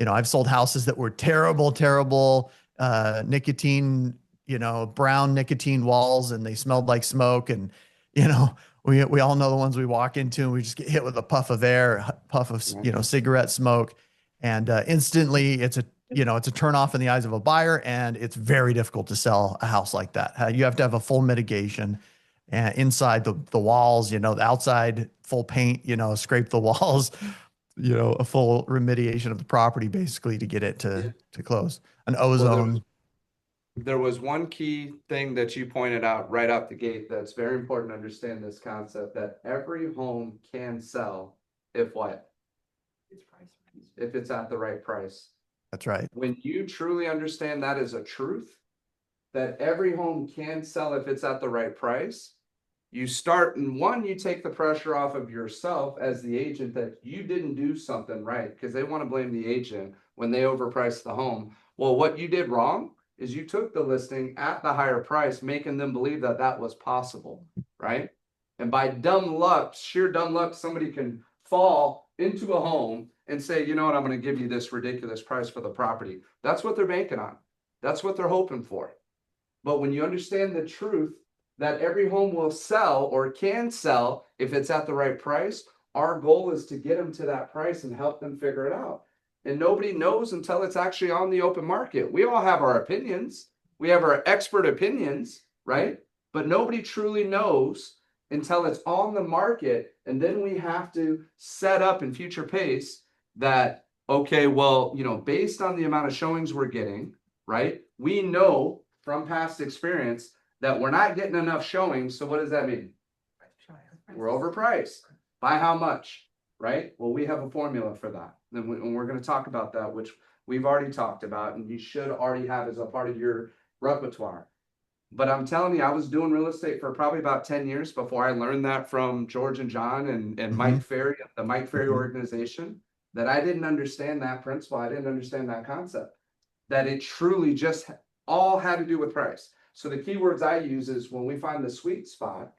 I've sold houses that were terrible, nicotine, brown nicotine walls, and they smelled like smoke. And, we all know the ones we walk into and we just get hit with a puff of air, a puff of, cigarette smoke. And instantly it's a turn off in the eyes of a buyer. And it's very difficult to sell a house like that. You have to have a full mitigation and inside the walls, the outside full paint, scrape the walls, a full remediation of the property basically to get it to close. An ozone. There was one key thing that you pointed out right out the gate that's very important to understand this concept, that every home can sell if what? It's price. If it's at the right price. That's right. When you truly understand that as a truth, that every home can sell if it's at the right price, you start, and you take the pressure off of yourself as the agent that you didn't do something right, because they want to blame the agent when they overpriced the home. Well, what you did wrong is you took the listing at the higher price, making them believe that was possible, right? And by sheer dumb luck, somebody can fall into a home and say, you know what, I'm gonna give you this ridiculous price for the property. That's what they're banking on. That's what they're hoping for. But when you understand the truth that every home will sell or can sell if it's at the right price, our goal is to get them to that price and help them figure it out. And nobody knows until it's actually on the open market. We all have our opinions. We have our expert opinions, right? But nobody truly knows until it's on the market. And then we have to set up in future pace that, okay, well, you know, based on the amount of showings we're getting, right? We know from past experience that we're not getting enough showings. So what does that mean? We're overpriced. By how much? Right? Well, we have a formula for that. And we're going to talk about that, which we've already talked about, and you should already have as a part of your repertoire. But I'm telling you, I was doing real estate for probably about 10 years before I learned that from George and John and Mike Ferry, the Mike Ferry organization, that I didn't understand that principle. I didn't understand that concept, that it truly just all had to do with price. So the keywords I use is when we find the sweet spot,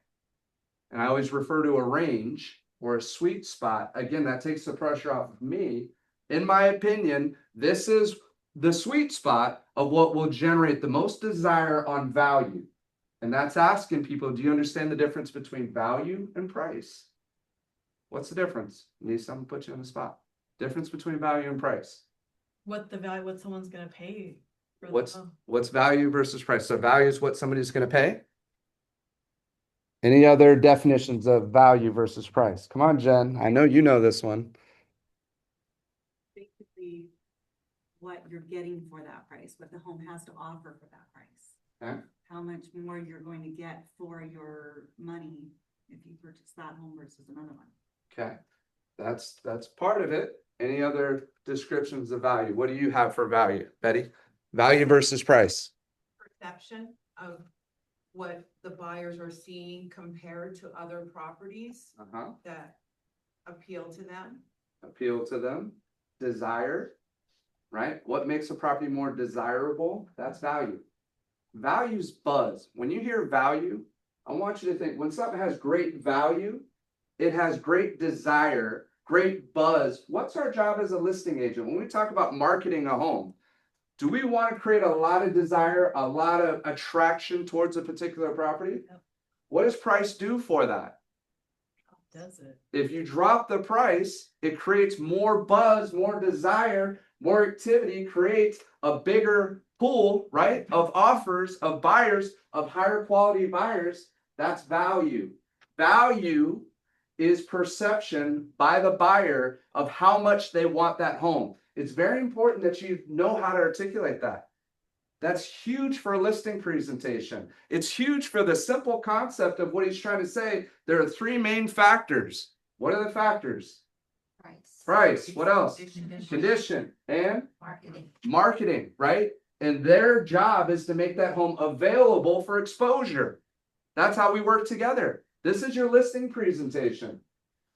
and I always refer to a range or a sweet spot. Again, that takes the pressure off of me. In my opinion, this is the sweet spot of what will generate the most desire on value. And that's asking people, do you understand the difference between value and price? What's the difference? Lisa, I'm gonna put you on the spot. Difference between value and price. What the value, what someone's gonna pay. For What's value versus price? So value is what somebody's gonna pay. Any other definitions of value versus price? Come on, Jen. I know you know this one. Basically, what you're getting for that price, what the home has to offer for that price. Okay. How much more you're going to get for your money if you purchase that home versus another one. Okay. That's part of it. Any other descriptions of value? What do you have for value, Betty? Value versus price. Perception of what the buyers are seeing compared to other properties that appeal to them. Appeal to them. Desire, right? What makes a property more desirable? That's value. Value's buzz. When you hear value, I want you to think when something has great value, it has great desire, great buzz. What's our job as a listing agent? When we talk about marketing a home, do we want to create a lot of desire, a lot of attraction towards a particular property? Yep. What does price do for that? Does it? If you drop the price, it creates more buzz, more desire, more activity, creates a bigger pool, right, of offers, of buyers, of higher quality buyers. That's value. Value is perception by the buyer of how much they want that home. It's very important that you know how to articulate that. That's huge for a listing presentation. It's huge for the simple concept of what he's trying to say. There are three main factors. What are the factors? Price. What else? Condition. And marketing, right? And their job is to make that home available for exposure. That's how we work together. This is your listing presentation.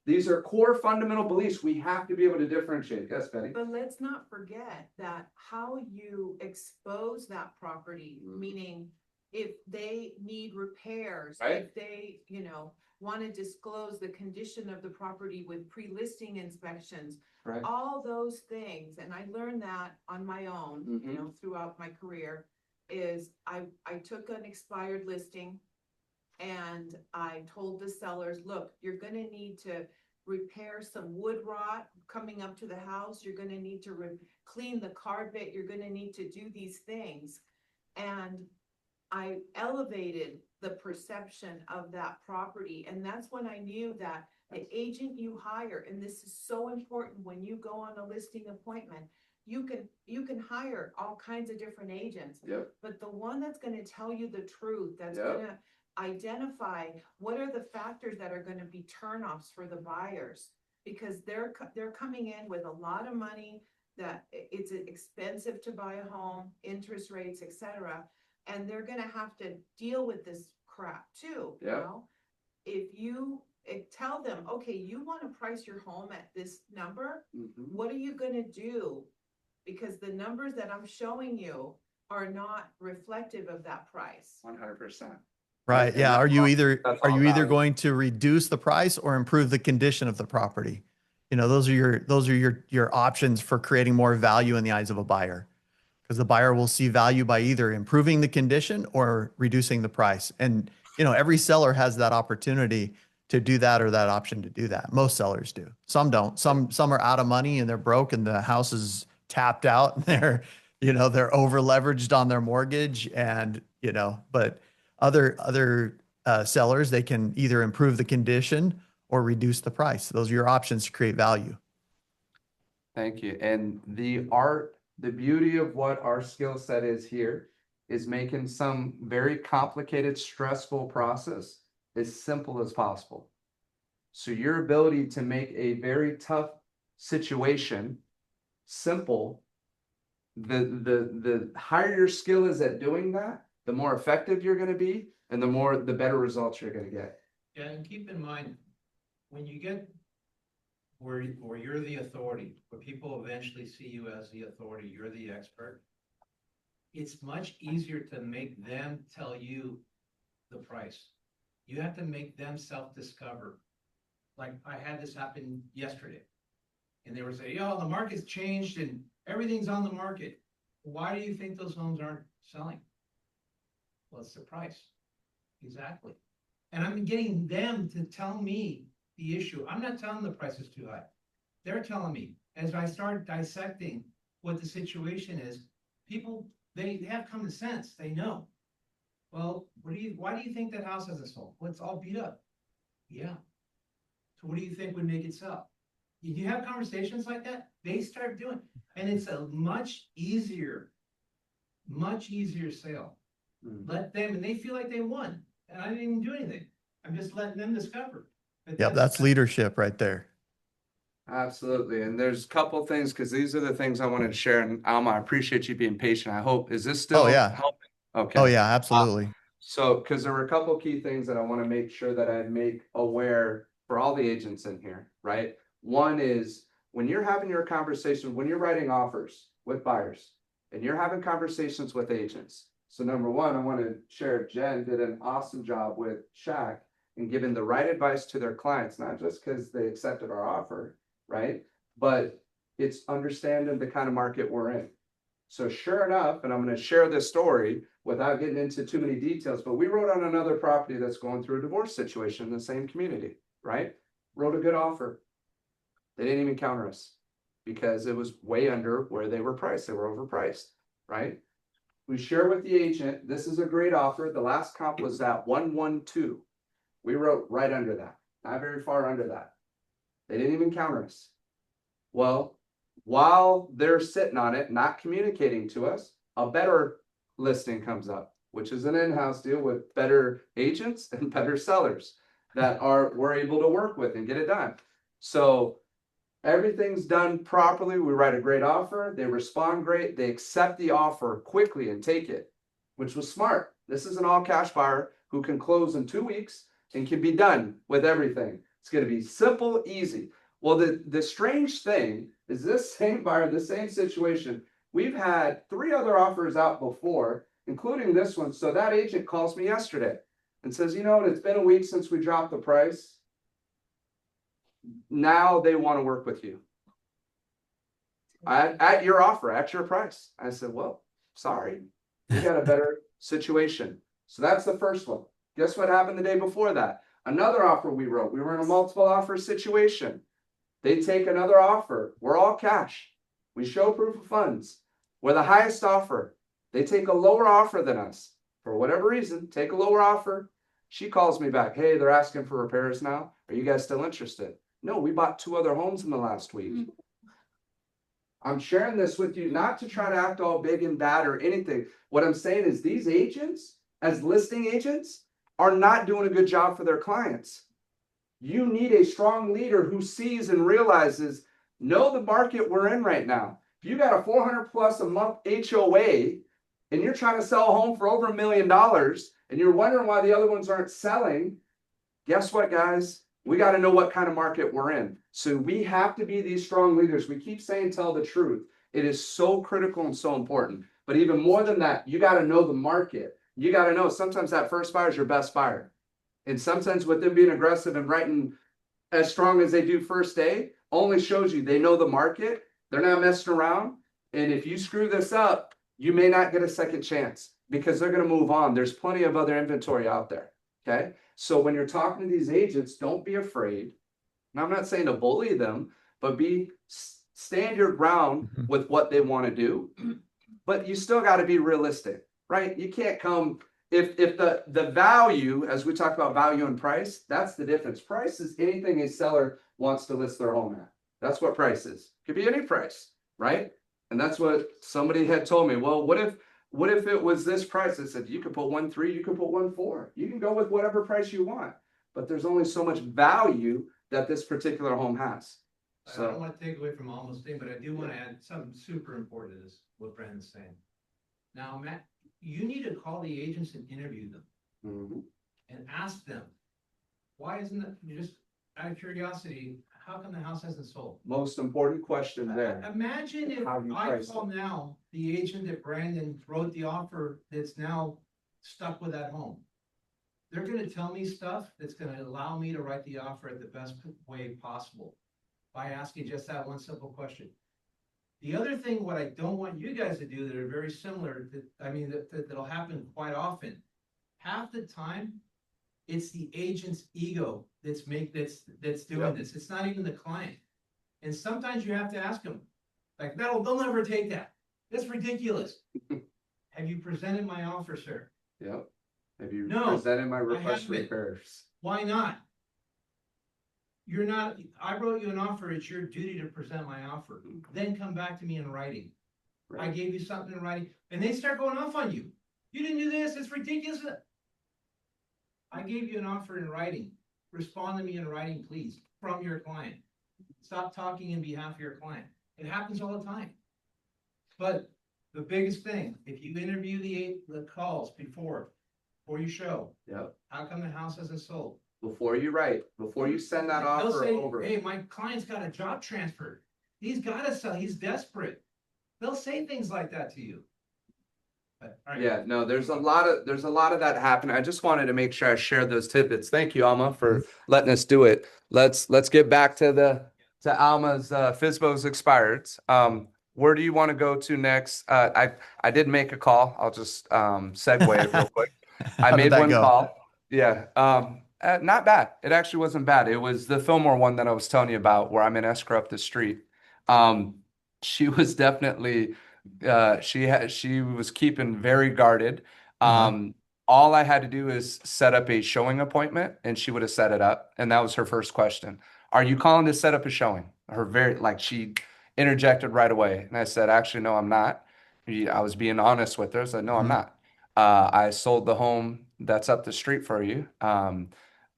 These are core fundamental beliefs we have to be able to differentiate. Yes, Betty? But let's not forget that how you expose that property, meaning if they need repairs, Right. if they, want to disclose the condition of the property with pre-listing inspections, Right. all those things, and I learned that on my own, throughout my career, is I took an expired listing and I told the sellers, look, you're gonna need to repair some wood rot coming up to the house. You're gonna need to clean the carpet. You're gonna need to do these things. And I elevated the perception of that property. And that's when I knew that the agent you hire, and this is so important when you go on a listing appointment, you can hire all kinds of different agents. Yep. But the one that's gonna tell you the truth, that's Yep. gonna identify what are the factors that are going to be turnoffs for the buyers, because they're coming in with a lot of money, that it's expensive to buy a home, interest rates, etc., and they're going to have to deal with this crap too. Yeah. You know? If you tell them, okay, you want to price your home at this number, what are you going to do? Because the numbers that I'm showing you are not reflective of that price. 100%. Right. And Yeah. that's Are you all- either that's are all you either value. going to reduce the price or improve the condition of the property? You know, those are your options for creating more value in the eyes of a buyer. Because the buyer will see value by either improving the condition or reducing the price. And, you know, every seller has that opportunity to do that or that option to do that. Most sellers do. Some don't. Some are out of money and they're broke and the house is tapped out and they're over leveraged on their mortgage and, you know, but other sellers, they can either improve the condition or reduce the price. Those are your options to create value. Thank you. And the beauty of what our skill set is here is making some very complicated, stressful process as simple as possible. So your ability to make a very tough situation simple, the higher your skill is at doing that, the more effective you're going to be, and the better results you're going to get. Yeah, and keep in mind, when you get where you're the authority, where people eventually see you as the authority, you're the expert, it's much easier to make them tell you the price. You have to make them self-discover. Like I had this happen yesterday, and they were saying, "Yo, the market's changed and everything's on the market. Why do you think those homes aren't selling?" Well, it's the price. Exactly. And I'm getting them to tell me the issue. I'm not telling them the price is too high. They're telling me. As I start dissecting what the situation is, people, they have common sense. They know. Well, why do you think that house hasn't sold? Well, it's all beat up. Yeah. So what do you think would make it sell? You have conversations like that, they start doing, and it's a much easier sale. Let them, and they feel like they won, and I didn't even do anything. I'm just letting them discover. But Yep, that's leadership right there. Absolutely. And there's a couple things, because these are the things I wanted to share. And Alma, I appreciate you being patient. I hope, is this still helping? Okay. Oh yeah, absolutely. So, because there were a couple key things that I want to make sure that I make aware for all the agents in here, right? One is when you're having your conversation, when you're writing offers with buyers and you're having conversations with agents. So number one, I want to share Jen did an awesome job with Shaq in giving the right advice to their clients, not just because they accepted our offer, right? But it's understanding the kind of market we're in. So sure enough, and I'm going to share this story without getting into too many details, but we wrote on another property that's going through a divorce situation in the same community, right? Wrote a good offer. They didn't even counter us because it was way under where they were priced. They were overpriced, right? We share with the agent, this is a great offer. The last comp was that 112. We wrote right under that, not very far under that. They didn't even counter us. Well, while they're sitting on it, not communicating to us, a better listing comes up, which is an in-house deal with better agents and better sellers that we're able to work with and get it done. So everything's done properly. We write a great offer. They respond great. They accept the offer quickly and take it, which was smart. This is an all-cash buyer who can close in 2 weeks and can be done with everything. It's going to be simple, easy. Well, the strange thing is this same buyer, the same situation, we've had 3 other offers out before, including this one. So that agent calls me yesterday and says, you know, it's been a week since we dropped the price. Now they want to work with you at your offer, at your price. I said, well, sorry, we got a better situation. So that's the first one. Guess what happened the day before that? Another offer we wrote. We were in a multiple offer situation. They take another offer. We're all cash. We show proof of funds. We're the highest offer. They take a lower offer than us. For whatever reason, take a lower offer. She calls me back. Hey, they're asking for repairs now. Are you guys still interested? No, we bought 2 other homes in the last week. I'm sharing this with you not to try to act all big and bad or anything. What I'm saying is these agents, as listing agents, are not doing a good job for their clients. You need a strong leader who sees and realizes, know the market we're in right now. If you got a 400 plus a month HOA and you're trying to sell a home for over $1 million and you're wondering why the other ones aren't selling, guess what, guys? We got to know what kind of market we're in. So we have to be these strong leaders. We keep saying, tell the truth. It is so critical and so important. But even more than that, you got to know the market. You got to know sometimes that first buyer is your best buyer. And sometimes with them being aggressive and writing as strong as they do first day, only shows you they know the market. They're not messing around. And if you screw this up, you may not get a second chance because they're going to move on. There's plenty of other inventory out there. Okay. So when you're talking to these agents, don't be afraid. And I'm not saying to bully them, but stand your ground Mhm. with what they want to do. But you still got to be realistic, right? You can't come if the value, as we talk about value and price, that's the difference. Price is anything a seller wants to list their home at. That's what price is. Could be any price, right? And that's what somebody had told me. Well, what if it was this price? I said, you could put 1.3, you could put 1.4. You can go with whatever price you want, but there's only so much value that this particular home has. I don't want to take away from Alma's thing, but I do want to add something super important to this, what Brandon's saying. Now, Matt, you need to call the agents and interview them Mhm. and ask them, why isn't it, just out of curiosity, how come the house hasn't sold? Most important question there. Imagine if How do you I price call it? now the agent that Brandon wrote the offer that's now stuck with that home. They're gonna tell me stuff that's gonna allow me to write the offer at the best way possible by asking just that one simple question. The other thing, what I don't want you guys to do that are very similar, that'll happen quite often. Half the time, it's the agent's ego that's doing this. It's not even the client. And sometimes you have to ask them, like, no, they'll never take that. That's ridiculous. Have you presented my offer, sir? Yep. Have you No, presented my request for haven't. repairs? Why not? I wrote you an offer, it's your duty to present my offer. Then come back to me in writing. I Right. gave you something in writing, and they start going off on you. You didn't do this, it's ridiculous. I gave you an offer in writing. Respond to me in writing, please, from your client. Stop talking in behalf of your client. It happens all the time. But the biggest thing, if you interview the calls before you show, Yep. how come the house hasn't sold? Before you write, before you send that They'll offer say, over. hey, my client's got a job transfer. He's gotta sell, he's desperate. They'll say things like that to you. But, all right. Yeah, no, there's a lot of that happening. I just wanted to make sure I shared those tidbits. Thank you, Alma, for letting us do it. Let's get back to Alma's FSBO's Expireds. Where do you want to go to next? I did make a call. I'll just segue it real quick. I How did made that one go? call. Yeah. Not bad. It actually wasn't bad. It was the Fillmore one that I was telling you about where I'm in escrow up the street. She was definitely she was keeping very guarded. Uh-huh. All I had to do is set up a showing appointment and she would have set it up. And that was her first question. Are you calling to set up a showing? She interjected right away. And I said, actually, no, I'm not. I was being honest with her. I said, no, I'm Mhm. not. I sold the home that's up the street for you.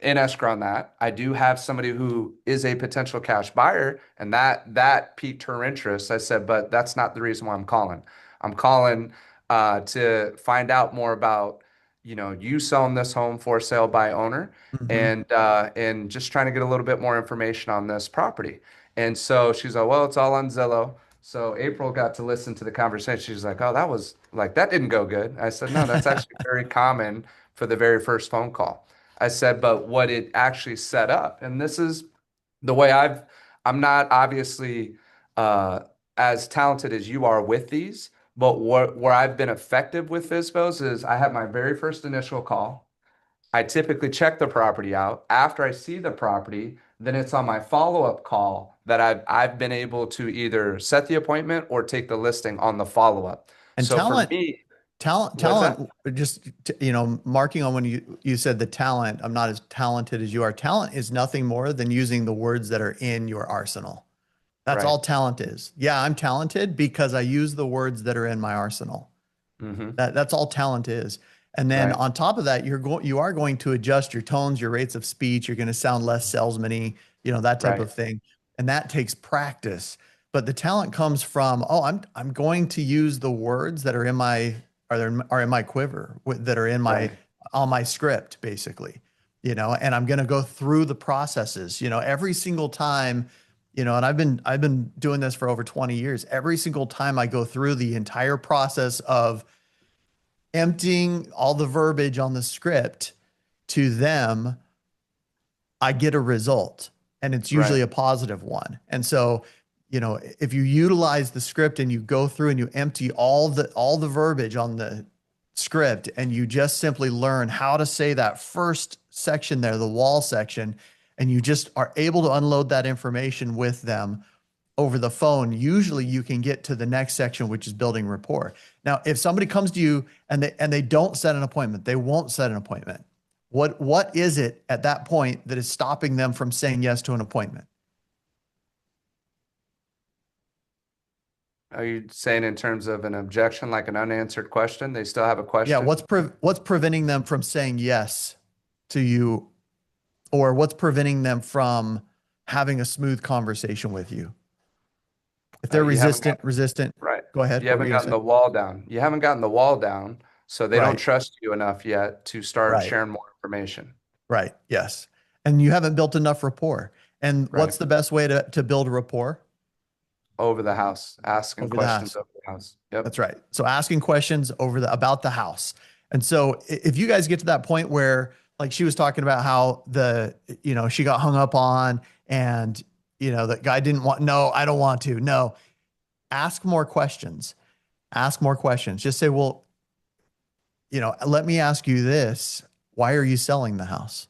In escrow on that, I do have somebody who is a potential cash buyer, and that piqued her interest. I said, but that's not the reason why I'm calling. I'm calling to find out more about, you selling this home for sale by owner, Mhm. and just trying to get a little bit more information on this property. And so she's like, well, it's all on Zillow. So April got to listen to the conversation. She's like, oh, that didn't go good. I said, no, that's actually very common for the very first phone call. I said, but what it actually set up, and this is the way I'm not obviously as talented as you are with these, but where I've been effective with FSBOs is I have my very first initial call. I typically check the property out. After I see the property, then it's on my follow-up call that I've been able to either set the appointment or take the listing on the follow-up. And So for me, what's that? just, marking on when you said the talent, I'm not as talented as you are. Talent is nothing more than using the words that are in your arsenal. That's Right. all talent is. Yeah, I'm talented because I use the words that are in my arsenal. Mm-hmm. That's all talent is. And then Right. on top of that, you are going to adjust your tones, your rates of speech. You're going to sound less salesman-y, that type Right. of thing. And that takes practice. But the talent comes from, I'm going to use the words that are in my quiver, that are in Right. on my script, basically. And I'm going to go through the processes, every single time, and I've been doing this for over 20 years. Every single time I go through the entire process of emptying all the verbiage on the script to them, I get a result. and it's usually a positive one. And so, you know, if you utilize the script and you go through and you empty all the verbiage on the script and you just simply learn how to say that first section there, the wall section, and you just are able to unload that information with them over the phone, usually you can get to the next section, which is building rapport. Now, if somebody comes to you and they don't set an appointment, they won't set an appointment. What is it at that point that is stopping them from saying yes to an appointment? Are you saying in terms of an objection, like an unanswered question? They still have a question? Yeah, what's preventing them from saying yes to you, or what's preventing them from having a smooth conversation with you? If they're You haven't resistant, Right. go ahead. You What were haven't you gonna gotten say? the wall down. You haven't gotten the wall down, so they don't Right. trust you enough yet to start Right. sharing more information. Right. Yes. And you haven't built enough rapport. And Right. what's the best way to build a rapport? Over the house, asking Over the questions house. over the house. Yep. That's right. So asking questions about the house. And so if you guys get to that point where, like she was talking about how she got hung up on, and that guy didn't want, no, I don't want to. No, ask more questions. Ask more questions. Just say, well, let me ask you this. Why are you selling the house?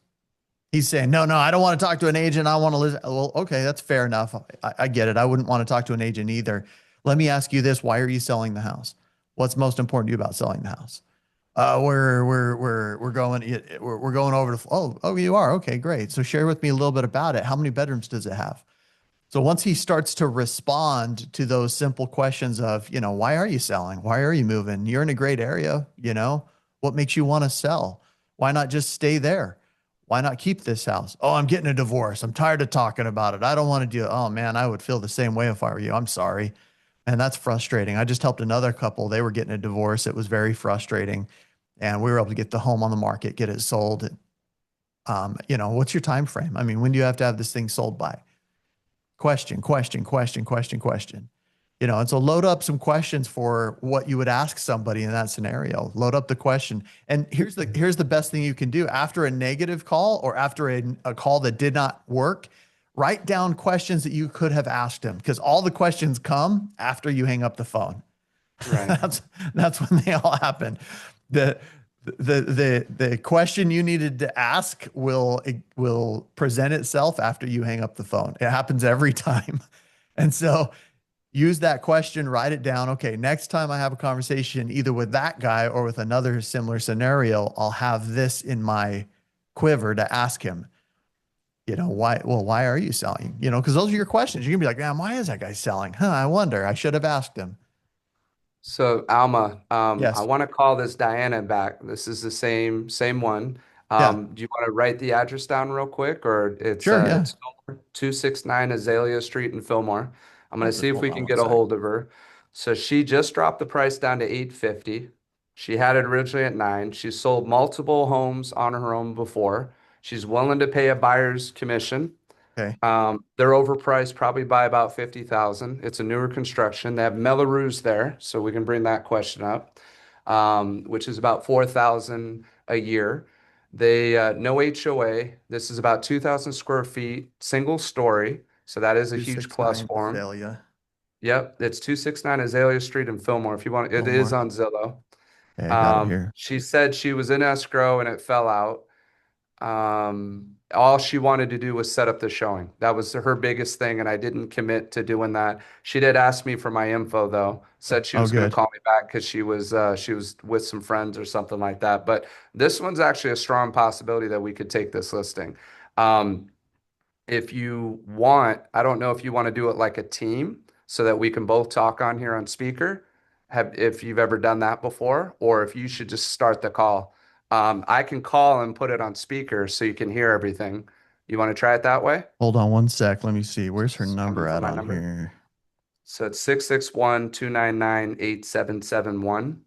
He's saying, no, I don't want to talk to an agent. I want to listen. Well, okay, that's fair enough. I get it. I wouldn't want to talk to an agent either. Let me ask you this. Why are you selling the house? What's most important to you about selling the house? We're going over to, oh, you are. Okay, great. So share with me a little bit about it. How many bedrooms does it have? So once he starts to respond to those simple questions of, why are you selling? Why are you moving? You're in a great area. What makes you want to sell? Why not just stay there? Why not keep this house? Oh, I'm getting a divorce. I'm tired of talking about it. I don't want to do it. Oh man, I would feel the same way if I were you. I'm sorry. And that's frustrating. I just helped another couple. They were getting a divorce. It was very frustrating. And we were able to get the home on the market, get it sold. What's your time frame? I mean, when do you have to have this thing sold by? Question. And so load up some questions for what you would ask somebody in that scenario. Load up the question. And here's the best thing you can do after a negative call or after a call that did not work. Write down questions that you could have asked him, because all the questions come after you hang up the phone. Right. That's when they all happen. The question you needed to ask will present itself after you hang up the phone. It happens every time. And so use that question, write it down. Okay, next time I have a conversation either with that guy or with another similar scenario, I'll have this in my quiver to ask him. Why are you selling? Because those are your questions. You're gonna be like, man, why is that guy selling? I wonder. I should have asked him. So Alma, Yes. I want to call this Diana back. This is the same one. Yeah. Do you want to write the address down real quick, or Sure. Yeah. it's Fillmore, 269 Azalea Street in Fillmore. I'm going to see if Hold we on can one get a sec. hold of her. So she just dropped the price down to 850. She had it originally at 9. She's sold multiple homes on her own before. She's willing to pay a buyer's commission. Okay. They're overpriced probably by about 50,000. It's a newer construction. They have Melrose there, so we can bring that question up, which is about 4,000 a year. They no HOA. This is about 2,000 square feet, single story. So that is a huge plus 269 for them. Azalea. Yep, it's 269 Azalea Street in Fillmore. If you want, it is Fillmore. on Zillow. Okay, I got it here. She said she was in escrow and it fell out. All she wanted to do was set up the showing. That was her biggest thing, and I didn't commit to doing that. She did ask me for my info though. Said she was going to Good. call me back because she was with some friends or something like that. But this one's actually a strong possibility that we could take this listing. If you want, I don't know if you want to do it like a team so that we can both talk on here on speaker. If you've ever done that before, or if you should just start the call. I can call and put it on speaker so you can hear everything. You want to try it that way? Hold on one sec. Let me see. Where's her number For at my on number. here? So it's 661-299-8771.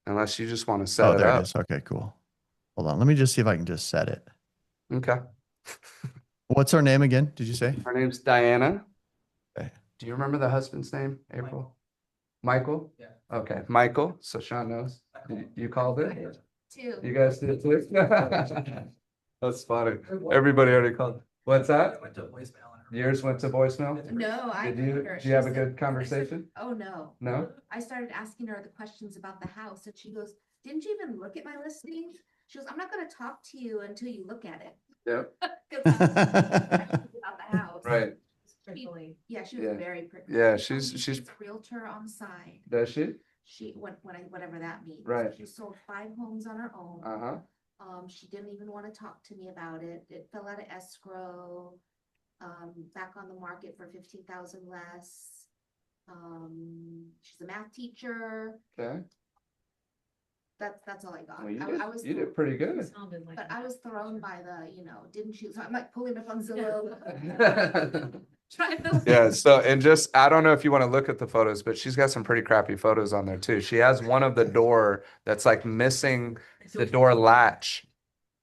Unless you just want to set Oh, it there it up. is. Okay, cool. Hold on. Let me just see if I can just set it. Okay. What's her name again? Did you say? Her name's Diana. Okay. Do you remember the husband's name, April? Michael? Yeah. Okay, Michael. So Sean knows. You called it? Two. You guys did too? That's funny. Everybody already called. What's that? Went to voicemail. Yours went to voicemail? No, I. Did you, heard her. do She you have a said- good conversation? Oh, no. No? I started asking her the questions about the house and she goes, didn't you even look at my listings? She goes, I'm not gonna talk to you until you look at it. Yep. 'Cause I was about the house. Right. Yeah, she was Yeah. very pretty. Yeah, She told she's- me she's- a realtor on the side. Does she? She, whatever that means. Right. She sold 5 homes on her own. Uh-huh. She didn't even want to talk to me about it. It fell out of escrow. Back on the market for 15,000 less. She's a math teacher. Okay. That's all I got. Well, I was you did pretty good. Sounded like. But I was thrown by the, didn't you? So I'm like pulling up on Zillow. Trying to. Yeah, so, and just, I don't know if you want to look at the photos, but she's got some pretty crappy photos on there too. She has one of the door that's like missing the door latch.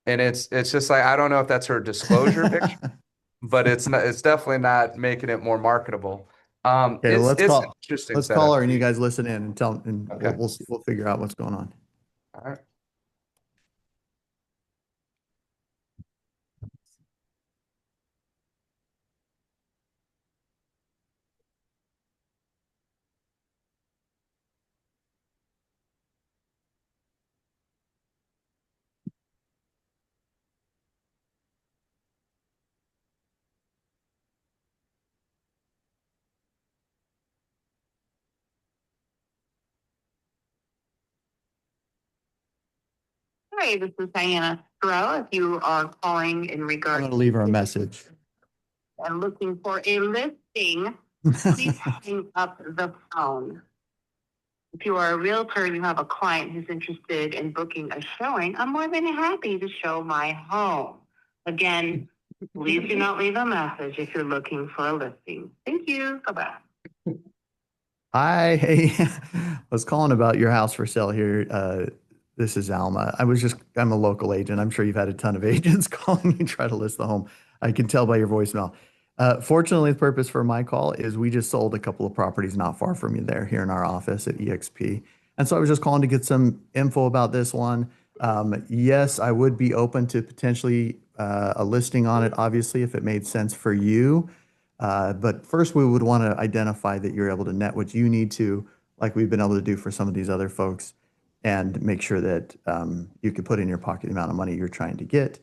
And it's just like, I don't know if that's her disclosure picture, but it's definitely not making it more marketable. Okay, well, It's an interesting let's setup. call her and you guys listen in and tell, and Okay. we'll figure out what's going on. All right. Hi, this is Diana Stroh. If you are calling in I'm regards gonna leave her a message. and looking for a listing, please hang up the phone. If you are a realtor and you have a client who's interested in booking a showing, I'm more than happy to show my home. Again, please do not leave a message if you're looking for a listing. Thank you. Bye-bye. I was calling about your house for sale here. This is Alma. I'm a local agent. I'm sure you've had a ton of agents calling you try to list the home. I can tell by your voicemail. Fortunately, the purpose for my call is we just sold a couple of properties not far from you there here in our office at EXP. And so I was just calling to get some info about this one. Yes, I would be open to potentially a listing on it, obviously, if it made sense for you. But first, we would want to identify that you're able to net what you need to, like we've been able to do for some of these other folks, and make sure that you can put in your pocket the amount of money you're trying to get.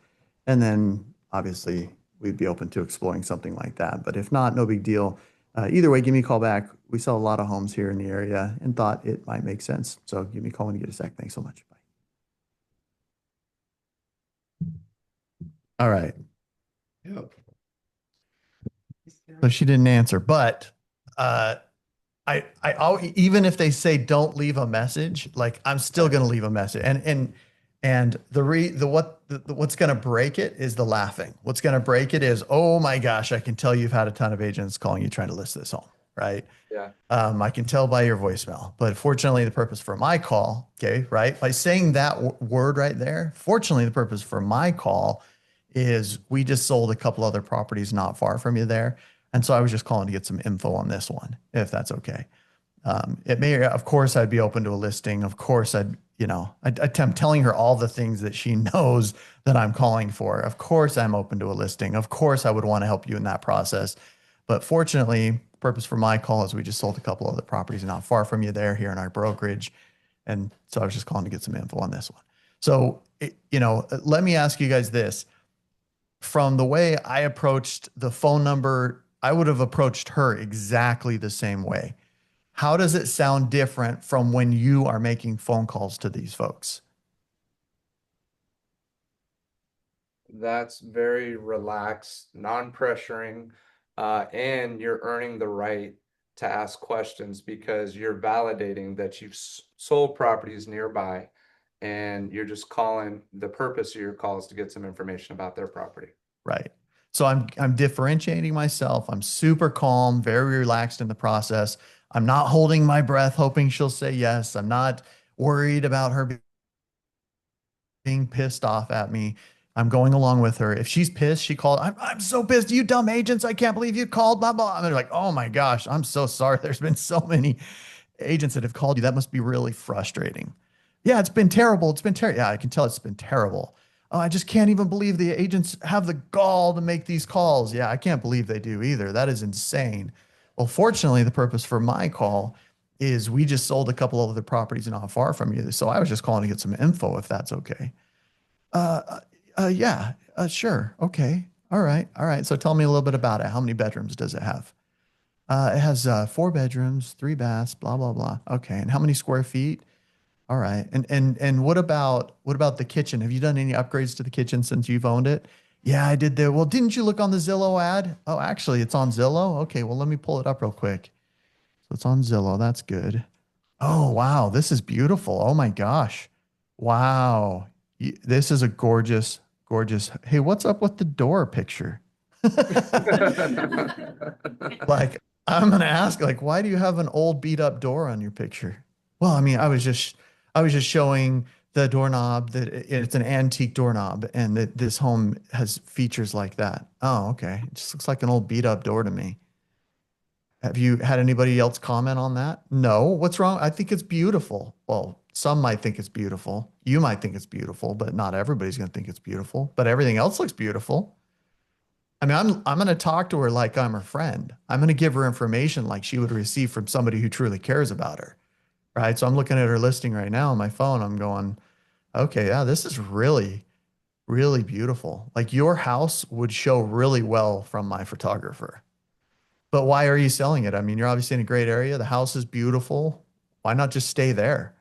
And then, obviously, we'd be open to exploring something like that. But if not, no big deal. Either way, give me a call back. We sell a lot of homes here in the area and thought it might make sense. So give me a call when you get a sec. Thanks so much. Bye. All right. So she didn't answer, but even if they say don't leave a message, like I'm still going to leave a message. And what's going to break it is the laughing. What's going to break it is, oh my gosh, I can tell you've had a ton of agents calling you trying to list this home, right? Yeah. I can tell by your voicemail, but fortunately the purpose for my call, okay, right? By saying that word right there, fortunately the purpose for my call is we just sold a couple other properties not far from you there. And so I was just calling to get some info on this one, if that's okay. It may, of course, I'd be open to a listing. Of course, I'm telling her all the things that she knows that I'm calling for. Of course, I'm open to a listing. Of course, I would want to help you in that process. But fortunately, the purpose for my call is we just sold a couple other properties not far from you there here in our brokerage. And so I was just calling to get some info on this one. So, let me ask you guys this. From the way I approached the phone number, I would have approached her exactly the same way. How does it sound different from when you are making phone calls to these folks? That's very relaxed, non-pressuring, and you're earning the right to ask questions because you're validating that you've sold properties nearby, and you're just calling. The purpose of your call is to get some information about their property. Right. So I'm differentiating myself. I'm super calm, very relaxed in the process. I'm not holding my breath, hoping she'll say yes. I'm not worried about her being pissed off at me. I'm going along with her. If she's pissed, she called. I'm so pissed. You dumb agents. I can't believe you called. Blah, blah. And they're like, oh my gosh, I'm so sorry. There's been so many agents that have called you. That must be really frustrating. Yeah, it's been terrible. It's been terrible. Yeah, I can tell it's been terrible. Oh, I just can't even believe the agents have the gall to make these calls. Yeah, I can't believe they do either. That is insane. Well, fortunately, the purpose for my call is we just sold a couple of other properties not far from you. So I was just calling to get some info if that's okay. Uh, yeah, sure. Okay. All right. All right. So tell me a little bit about it. How many bedrooms does it have? It has 4 bedrooms, 3 baths, blah, blah, blah. Okay. And how many square feet? All right. And what about the kitchen? Have you done any upgrades to the kitchen since you've owned it? Yeah, I did. Well, didn't you look on the Zillow ad? Oh, actually, it's on Zillow. Okay, well, let me pull it up real quick. So it's on Zillow. That's good. Oh, wow, this is beautiful. Oh my gosh. Wow. This is a gorgeous, gorgeous. Hey, what's up with the door picture? Like, I'm gonna ask, like, why do you have an old beat up door on your picture? Well, I mean, I was just showing the doorknob that it's an antique doorknob and that this home has features like that. Oh, okay. It just looks like an old beat up door to me. Have you had anybody else comment on that? No. What's wrong? I think it's beautiful. Well, some might think it's beautiful. You might think it's beautiful, but not everybody's going to think it's beautiful. But everything else looks beautiful. I mean, I'm going to talk to her like I'm her friend. I'm going to give her information like she would receive from somebody who truly cares about her, right? So I'm looking at her listing right now on my phone. I'm going, okay, yeah, this is really, really beautiful. Like your house would show really well from my photographer. But why are you selling it? I mean, you're obviously in a great area. The house is beautiful. Why not just stay there?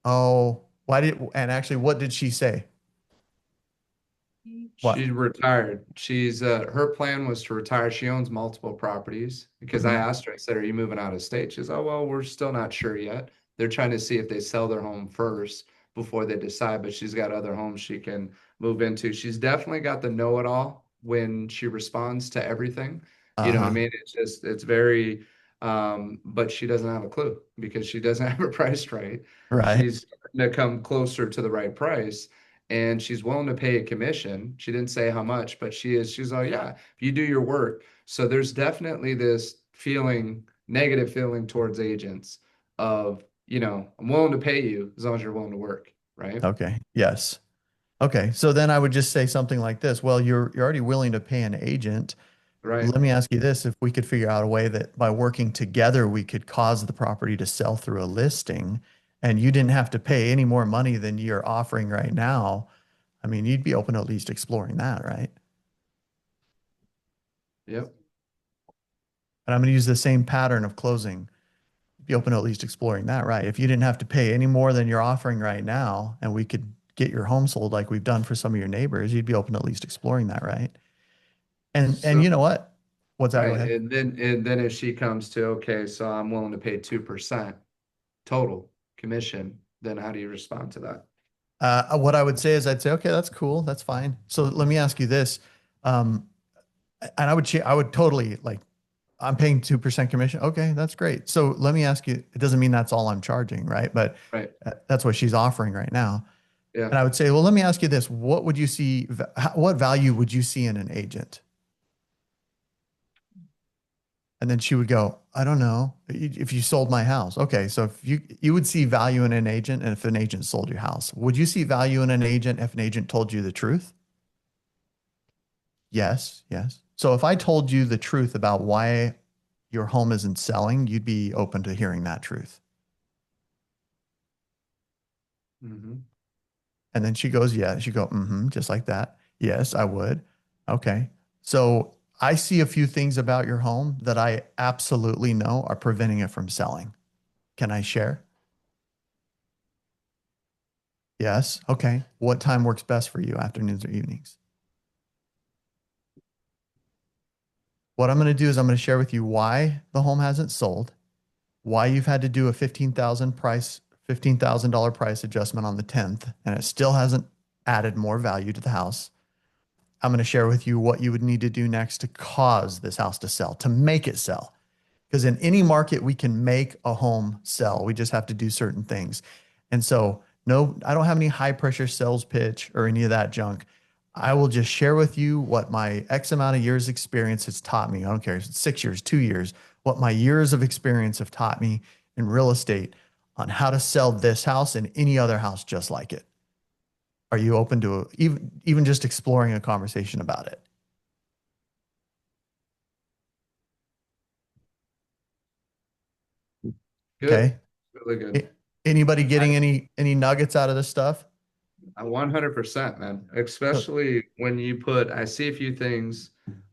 Oh, and actually, what did she say? What? She retired. She's her plan was to retire. She owns multiple properties because I Mhm. asked her, I said, "Are you moving out of state?" She's, "Oh, well, we're still not sure yet. They're trying to see if they sell their home first before they decide, but she's got other homes she can move into." She's definitely got the know-it-all when she responds to everything. You know what I Uh-huh. mean? It's very but she doesn't have a clue because she doesn't have it priced right. Right. She's starting to come closer to the right price and she's willing to pay a commission. She didn't say how much, but she's like, yeah, if you do your work. So there's definitely this feeling, negative feeling towards agents of, I'm willing to pay you as long as you're willing to work, right? Okay. Yes. Okay. So then I would just say something like this. Well, you're already willing to pay an agent. Right. Let me ask you this. If we could figure out a way that by working together, we could cause the property to sell through a listing and you didn't have to pay any more money than you're offering right now, I mean, you'd be open to at least exploring that, right? Yep. And I'm going to use the same pattern of closing. Be open to at least exploring that, right? If you didn't have to pay any more than you're offering right now, and we could get your home sold like we've done for some of your neighbors, you'd be open to at least exploring that, right? And So, you know what? What's that? Go right. ahead. And then if she comes to, okay, so I'm willing to pay 2% total commission, then how do you respond to that? What I would say is I'd say, okay, that's cool. That's fine. So let me ask you this. Um, and I would totally like, I'm paying 2% commission. Okay, that's great. So let me ask you, it doesn't mean that's all I'm charging, right? But Right. that's what she's offering right now. Yeah. And I would say, well, let me ask you this. What would you see, what value would you see in an agent? And then she would go, I don't know. If you sold my house. Okay. So if you would see value in an agent and if an agent sold your house, would you see value in an agent if an agent told you the truth? Yes. Yes. So if I told you the truth about why your home isn't selling, you'd be open to hearing that truth. Hmm. And then she goes, yeah. She go, mm-hmm, just like that. Yes, I would. Okay. So I see a few things about your home that I absolutely know are preventing it from selling. Can I share? Yes. Okay. What time works best for you, afternoons or evenings? What I'm going to do is I'm going to share with you why the home hasn't sold, why you've had to do a $15,000 price adjustment on the 10th, and it still hasn't added more value to the house. I'm going to share with you what you would need to do next to cause this house to sell, to make it sell. Because in any market, we can make a home sell. We just have to do certain things. And so, no, I don't have any high pressure sales pitch or any of that junk. I will just share with you what my X amount of years experience has taught me. I don't care if it's 6 years, 2 years, what my years of experience have taught me in real estate on how to sell this house and any other house just like it. Are you open to even just exploring a conversation about it? Good, Okay. really good. Anybody getting any nuggets out of this stuff? 100%, man. Especially when you put, I see a few things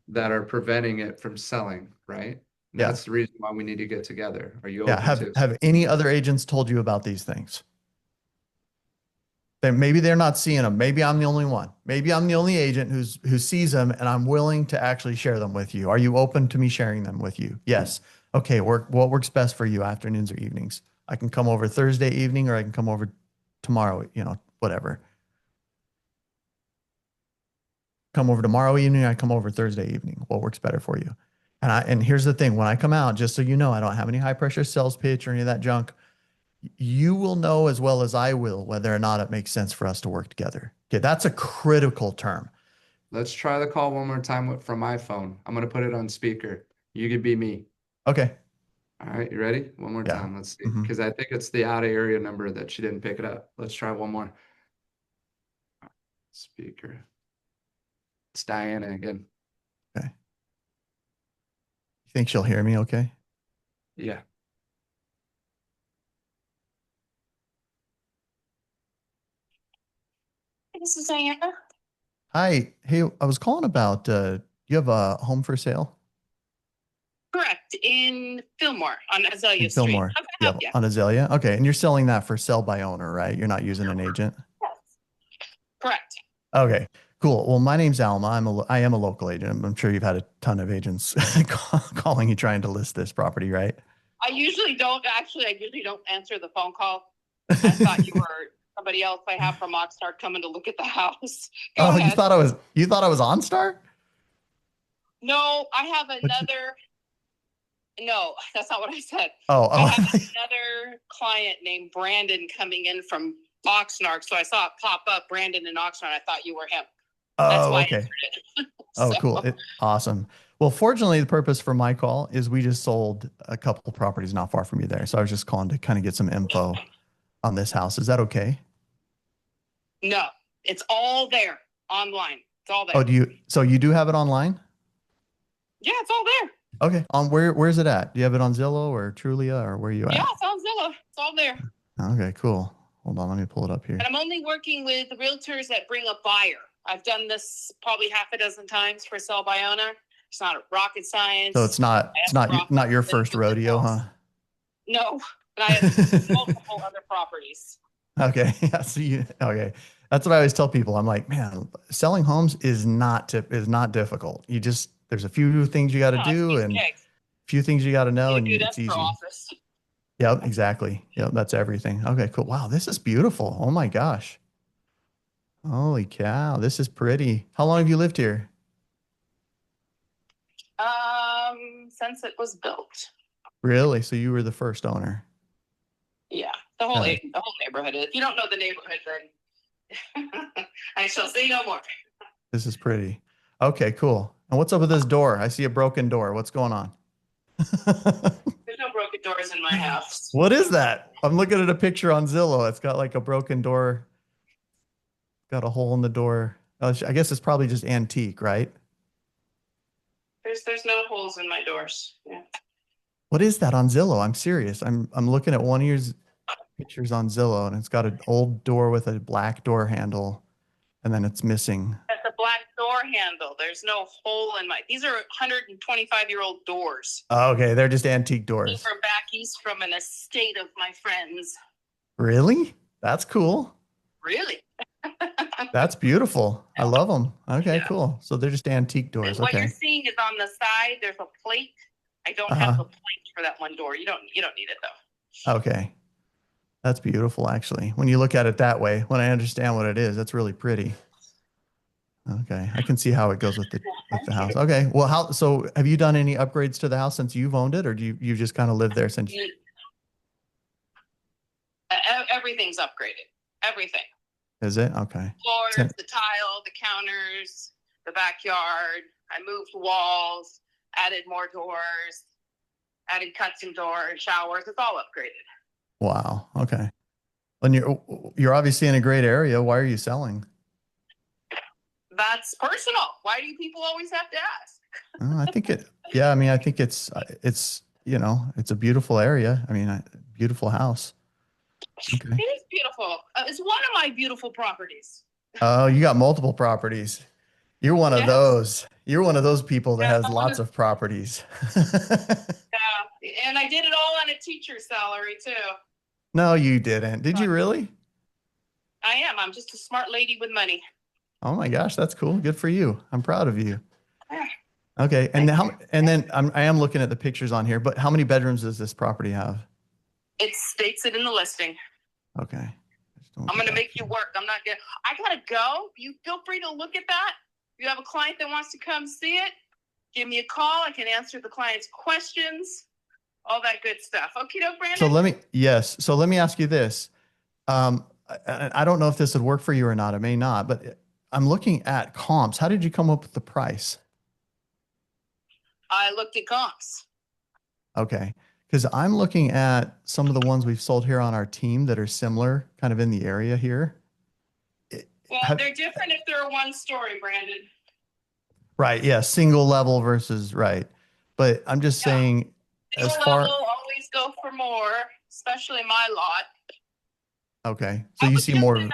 that are preventing it from selling, right? And Yeah. that's the reason why we need to get together. Are you Yeah. open to? Have any other agents told you about these things? Then maybe they're not seeing them. Maybe I'm the only one. Maybe I'm the only agent who sees them, and I'm willing to actually share them with you. Are you open to me sharing them with you? Yes. Okay. What works best for you, afternoons or evenings? I can come over Thursday evening, or I can come over tomorrow, whatever. Come over tomorrow evening, I come over Thursday evening. What works better for you? And here's the thing, when I come out, just so you know, I don't have any high pressure sales pitch or any of that junk. You will know as well as I will whether or not it makes sense for us to work together. Okay, that's a critical term. Let's try the call one more time from my phone. I'm gonna put it on speaker. You could be me. Okay. All right, you ready? One more Yeah. time. Let's see. Mhm. Because I think it's the out of area number that she didn't pick it up. Let's try one more. Speaker. It's Diana again. Okay. You think she'll hear me okay? Yeah. This is Diana. Hi. Hey, I was calling about you have a home for sale? Correct, in Fillmore on Azalea In Street. Fillmore. How can I Yeah, help you? on Azalea. Okay. And you're selling that for sell by owner, right? You're not using an agent? Yes. Correct. Okay, cool. Well, my name's Alma. I am a local agent. I'm sure you've had a ton of agents calling you trying to list this property, right? I usually don't answer the phone call. I thought you were somebody else I have from Oxnard coming to look at the house. Go Oh, ahead. you thought I was OnStar? No, I have another. No, that's not what I said. Oh, I have another client named Brandon coming in from Oxnard. So I saw it pop up, Brandon in Oxnard. I thought you were him. That's Oh, why okay. I answered it. Oh, So- cool. Awesome. Well, fortunately, the purpose for my call is we just sold a couple properties not far from you there. So I was just calling to kind of get some info on this house. Is that okay? No, it's all there online. It's all there. Oh, so you do have it online? Yeah, it's all there. Okay. Where's it at? Do you have it on Zillow or Trulia, or where are you at? Yeah, it's on Zillow. It's all there. Okay, cool. Hold on, let me pull it up here. And I'm only working with realtors that bring a buyer. I've done this probably half a dozen times for sell by owner. It's not rocket science. So it's not your first rodeo, huh? No, but I have multiple other properties. Okay. Yeah. Okay. That's what I always tell people. I'm like, man, selling homes is not difficult. There's a few things you got to do and a few things you got to know, and it's easy. Office. Yep, exactly. Yep, that's everything. Okay, cool. Wow, this is beautiful. Oh my gosh. Holy cow, this is pretty. How long have you lived here? Since it was built. Really? So you were the first owner? Yeah, the whole Okay. neighborhood. If you don't know the neighborhood, then I shall say no more. This is pretty. Okay, cool. And what's up with this door? I see a broken door. What's going on? There's no broken doors in my house. What is that? I'm looking at a picture on Zillow. It's got like a broken door. Got a hole in the door. I guess it's probably just antique, right? There's no holes in my doors. Yeah. What is that on Zillow? I'm serious. I'm looking at one of your pictures on Zillow, and it's got an old door with a black door handle, and then it's missing. That's a black door handle. There's no hole in my. These are 125-year-old doors. Okay, they're just antique These doors. are back east from an estate of my friends. Really? That's cool. Really? That's beautiful. I love them. Okay, Yeah. cool. So they're just antique doors. What you're Okay. seeing is on the side. There's a plate. I don't have the plate for that one door. You don't need it though. Okay. That's beautiful, actually. When you look at it that way, when I understand what it is, that's really pretty. Okay, I can see how it goes with the house. Okay, well, so have you done any upgrades to the house since you've owned it, or do you just kind of lived there since? Everything's upgraded. Everything. Is it? Okay. Floors, the tile, the counters, the backyard. I moved walls, added more doors, added custom doors, showers. It's all upgraded. Wow. Okay. And you're obviously in a great area. Why are you selling? That's personal. Why do people always have to ask? I think yeah, I mean, I think it's, it's a beautiful area. I mean, beautiful house. Okay. It is beautiful. It's one of my beautiful properties. Oh, you got multiple properties. You're one of Yes. those. You're one of those people that Yeah, has lots of properties. Yeah, and I did it all on a teacher's salary too. No, you didn't. Did you really? I am. I'm just a smart lady with money. Oh my gosh, that's cool. Good for you. I'm proud of you. Yeah. Okay. And then I am looking at the pictures on here, but how many bedrooms does this property have? It states it in the listing. Okay. I'm gonna make you work. I gotta go. You feel free to look at that. If you have a client that wants to come see it, give me a call. I can answer the client's questions, all that good stuff. Okay, Brandon? So let me ask you this. I don't know if this would work for you or not. It may not, but I'm looking at comps. How did you come up with the price? I looked at comps. Okay. Because I'm looking at some of the ones we've sold here on our team that are similar, kind of in the area here. Well, they're different if they're a one story, Brandon. Right. Yeah. Single level versus right. But I'm just saying, Single level, always go for more, especially my lot. Okay. So you see more. The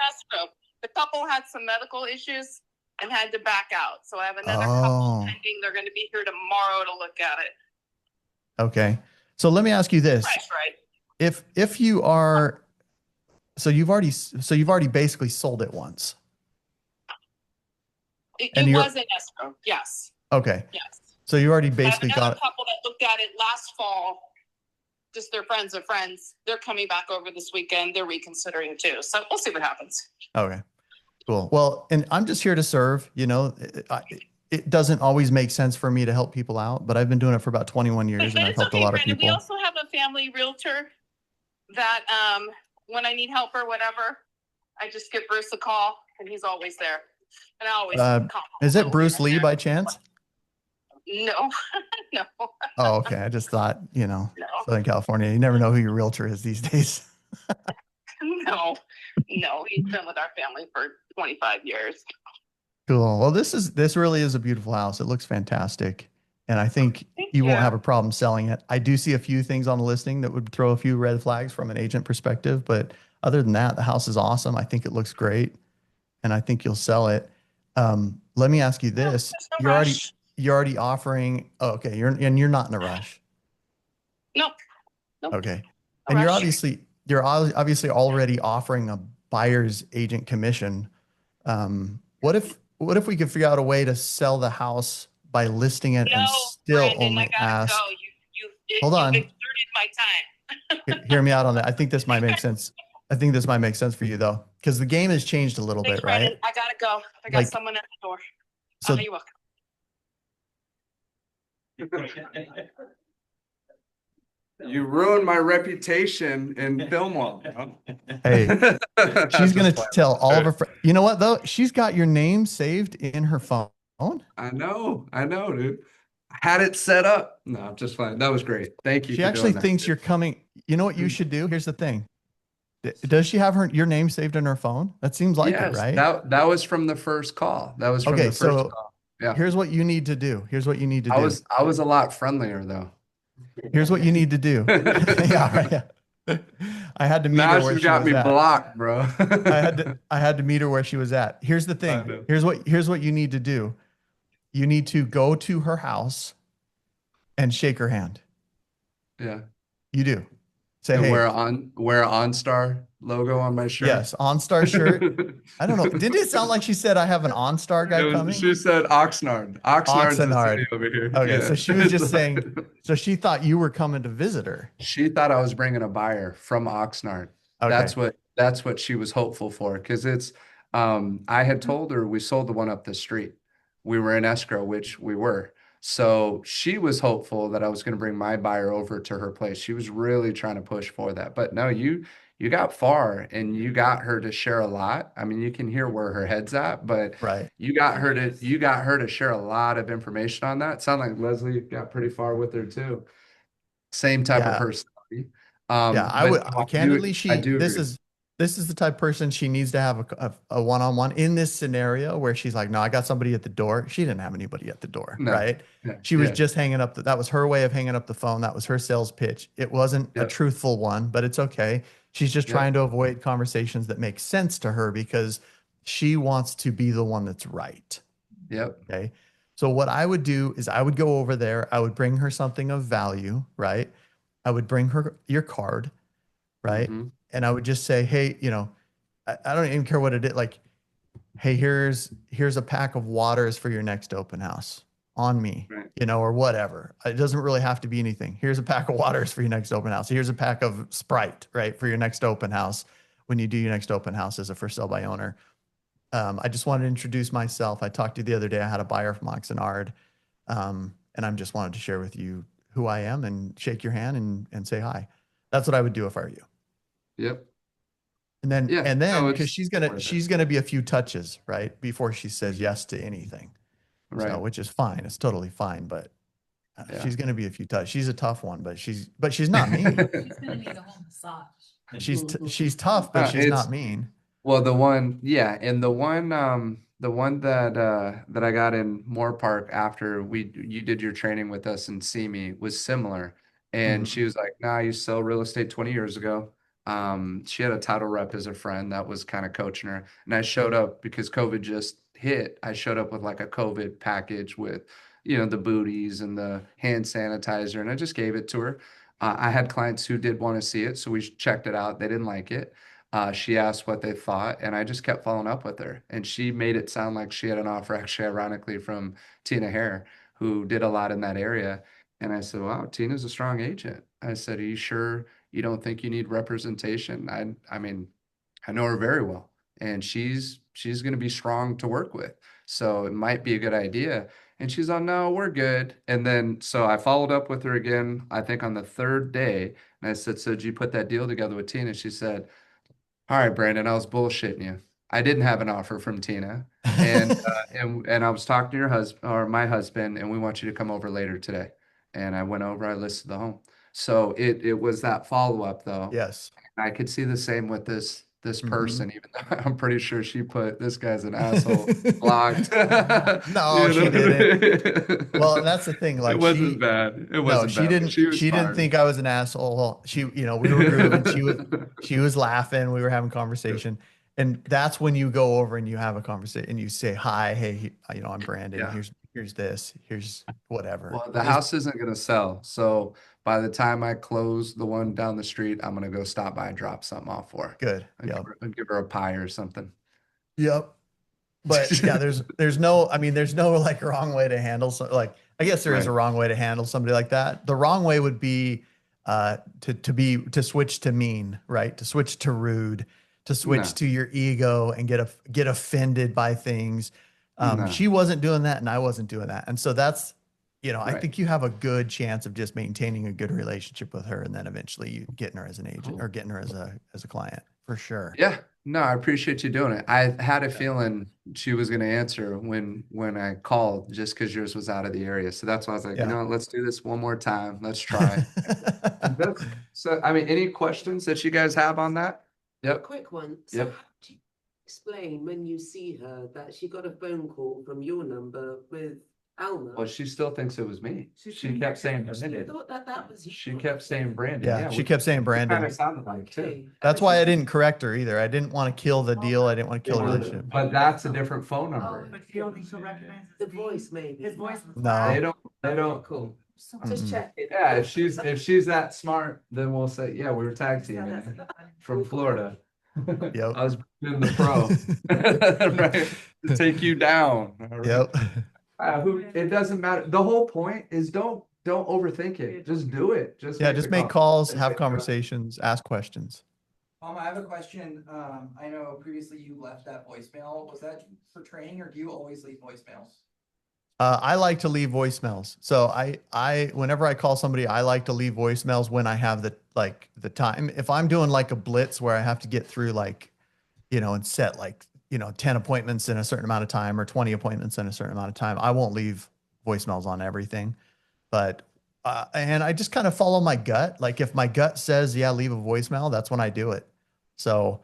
couple had some medical issues and had to back out. So I have another couple pending. They're going to be here tomorrow to look at it. Okay. So let me ask you this. Price right. If you are, so you've already basically sold it once. It was in escrow. Yes. Okay. Yes. So you already basically I have got a couple that looked at it last fall. Just their friends of friends. They're coming back over this weekend. They're reconsidering too. So we'll see what happens. Okay. Cool. Well, and I'm just here to serve. It doesn't always make sense for me to help people out, but I've been doing it for about 21 years and I've helped a lot of people. We also have a family realtor that when I need help or whatever, I just give Bruce a call and he's always there. And I always is it Bruce Lee by chance? No, no. Oh, okay. I just thought, Southern California, you never know who your realtor is these days. No, he's been with our family for 25 years. Cool. Well, this really is a beautiful house. It looks fantastic. And I think you won't have a problem selling it. I do see a few things on the listing that would throw a few red flags from an agent perspective, but other than that, the house is awesome. I think it looks great and I think you'll sell it. Let me ask you this. You're already offering, okay. You're not in a rush. Nope. Okay. And you're obviously already offering a buyer's agent commission. What if we could figure out a way to sell the house by listing it and still Brandon, only ask? Hold on. You've exerted my time. Hear me out on that. I think this might make sense. I think this might make sense for you though, because the game has changed a little bit, Brandon. right? I gotta go. I got someone at the door. So you're welcome. You ruined my reputation in Fillmore. Hey, she's going to tell all of her friends. You know what, though? She's got your name saved in her phone. I know, dude. I had it set up. No, I'm just fine. That was great. Thank you. She actually thinks you're coming. You know what you should do? Here's the thing. Does she have your name saved in her phone? That seems like it, right? That was from the first call. That was from the first call. Yeah. Here's what you need to do. I was a lot friendlier though. Here's what you need to do. Yeah. I had to meet her where she's got me blocked, bro. I had to meet her where she was at. Here's the thing. Here's what you need to do. You need to go to her house and shake her hand. Yeah. You do. Say, and hey, wear OnStar logo on my shirt. Yes, OnStar shirt. I don't know. Didn't it sound like she said I have an OnStar guy coming? She said Oxnard. Oxnard over here. Okay, so she was just saying. So she thought you were coming to visit her. She thought I was bringing a buyer from Oxnard. Okay. That's what she was hopeful for, because it's. I had told her we sold the one up the street. We were in escrow, which we were. So she was hopeful that I was going to bring my buyer over to her place. She was really trying to push for that. But no, you got far and you got her to share a lot. I mean, you can hear where her head's at, but you got her to share a lot of information on that. It sounded like Leslie got pretty far with her too. Same type of personality. I would candidly, this is this is the type of person she needs to have a one-on-one in this scenario where she's like, no, I got somebody at the door. She didn't have anybody at the door, No. right? Yeah. She was Yeah. just hanging up. That was her way of hanging up the phone. That was her sales pitch. It wasn't a Yep. truthful one, but it's okay. She's just Yep. trying to avoid conversations that make sense to her because she wants to be the one that's right. Yep. Okay. So what I would do is I would go over there. I would bring her something of value, right? I would bring her your card, right? Mhm. And I would just say, hey, I don't even care what it is. Like, hey, here's a pack of waters for your next open house on me, Right. or whatever. It doesn't really have to be anything. Here's a pack of waters for your next open house. Here's a pack of Sprite, right, for your next open house when you do your next open house as a for sale by owner. I just wanted to introduce myself. I talked to you the other day. I had a buyer from Oxnard, and I just wanted to share with you who I am and shake your hand and say hi. That's what I would do if I were you. Yep. And then, Yeah. because it's she's worth it. gonna be a few touches, right, before she says yes to anything. Right. So, which is fine. It's totally fine. But Yeah. she's gonna be a few touches. She's a tough one, but she's not mean. She's gonna need a whole massage. She's tough, but she's It's not mean. well, the one, yeah, and the one that I got in Moore Park after you did your training with us and see me was similar. And Mhm. she was like, nah, I used to sell real estate 20 years ago. She had a title rep as a friend that was kind of coaching her. And I showed up because COVID just hit. I showed up with like a COVID package with, the booties and the hand sanitizer, and I just gave it to her. I had clients who did want to see it, so we checked it out. They didn't like it. She asked what they thought, and I just kept following up with her. And she made it sound like she had an offer, actually, ironically, from Tina Hare, who did a lot in that area. And I said, wow, Tina's a strong agent. I said, are you sure you don't think you need representation? I mean, I know her very well, and she's going to be strong to work with. So it might be a good idea. And she's on, no, we're good. And then so I followed up with her again, I think on the third day. And I said, so did you put that deal together with Tina? She said, all right, Brandon, I was bullshitting you. I didn't have an offer from Tina. And I was talking to your husband or my husband, and we want you to come over later today. And I went over, I listed the home. So it was that follow-up though. Yes. I could see the same with this Mhm. person, even though I'm pretty sure she put this guy's an asshole blocked. No, she didn't. Well, and that's the thing. It Like wasn't bad. It no, wasn't she bad, but she was didn't smart. think I was an asshole. We were grooving. She was laughing. We were having conversation. And that's when you go over and you have a conversation and you say, hi, hey, I'm Brandon. Yeah. Here's this, here's whatever. Well, the house isn't going to sell. So by the time I close the one down the street, I'm going to go stop by and drop something off for her. Good. And Yep. give her a pie or something. Yep. But yeah, there's no like wrong way to handle like I guess there is a Right. wrong way to handle somebody like that. The wrong way would be to switch to mean, right? To switch to rude, to switch No. to your ego and get offended by things. No. She wasn't doing that and I wasn't doing that. And so that's, I Right. think you have a good chance of just maintaining a good relationship with her and then eventually you getting her as an agent or getting her as a client for sure. Yeah. No, I appreciate you doing it. I had a feeling she was going to answer when I called just because yours was out of the area. So that's why I was like, Yeah. let's do this one more time. Let's try. So, I mean, any questions that you guys have on that? Yep. Quick one. So Yep. how do you explain when you see her that she got a phone call from your number with Alma? Well, she still thinks it was me. She She kept saying I Brandon. thought that was you. She kept saying Brandon. Yeah, she kept saying Kind Brandon. of sounded like too. Okay. That's why I didn't correct her either. I didn't want to kill the deal. I didn't want to kill the relationship. But that's a different phone number. But you don't need to recognize The voice maybe. his voice. was No. loud. They don't. Cool. Mm-mm. Just check it. Yeah, if she's that smart, then we'll say, yeah, we were tag teaming from Florida. Yep. I was in the pro, right? To take you down. Yep. It doesn't matter. The whole point is don't overthink it. Just do it. Just Yeah, just the make call. calls, have conversations, ask questions. I have a question. I know previously you left that voicemail. Was that for training or do you always leave voicemails? I like to leave voicemails. So I whenever I call somebody, I like to leave voicemails when I have the time. If I'm doing like a blitz where I have to get through and set 10 appointments in a certain amount of time or 20 appointments in a certain amount of time, I won't leave voicemails on everything. But and I just kind of follow my gut. Like if my gut says, yeah, leave a voicemail, that's when I do it. So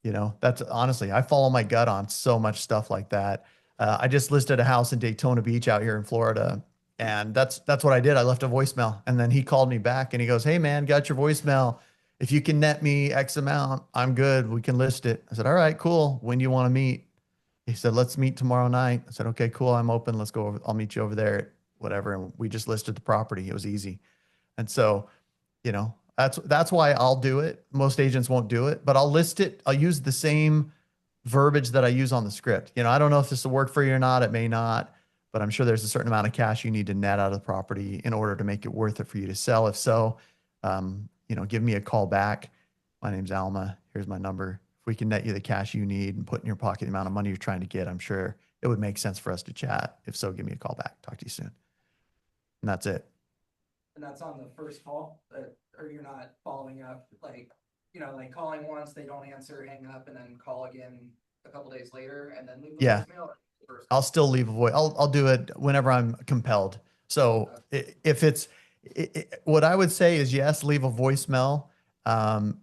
You know, that's honestly, I follow my gut on so much stuff like that. I just listed a house in Daytona Beach out here in Florida, and that's what I did. I left a voicemail, and then he called me back and he goes, "Hey man, got your voicemail. If you can net me X amount, I'm good. We can list it." I said, "All right, cool. When do you want to meet?" He said, "Let's meet tomorrow night." I said, "Okay, cool. I'm open. Let's go over. I'll meet you over there at whatever." And we just listed the property. It was easy. And so, you know, that's why I'll do it. Most agents won't do it, but I'll list it. I'll use the same verbiage that I use on the script. You know, I don't know if this will work for you or not. It may not, but I'm sure there's a certain amount of cash you need to net out of the property in order to make it worth it for you to sell. If so, you know, give me a call back. My name's Alma. Here's my number. If we can net you the cash you need and put in your pocket the amount of money you're trying to get, I'm sure it would make sense for us to chat. If so, give me a call back. Talk to you soon. And that's it. And that's on the first call, or you're not following up, like, you know, like calling once, they don't answer, hang up, and then call again a couple days later, and then leave a Yeah. voicemail? Or first I'll call? still leave a voice. I'll do it whenever I'm compelled. So if it's what I would say is yes, leave a voicemail,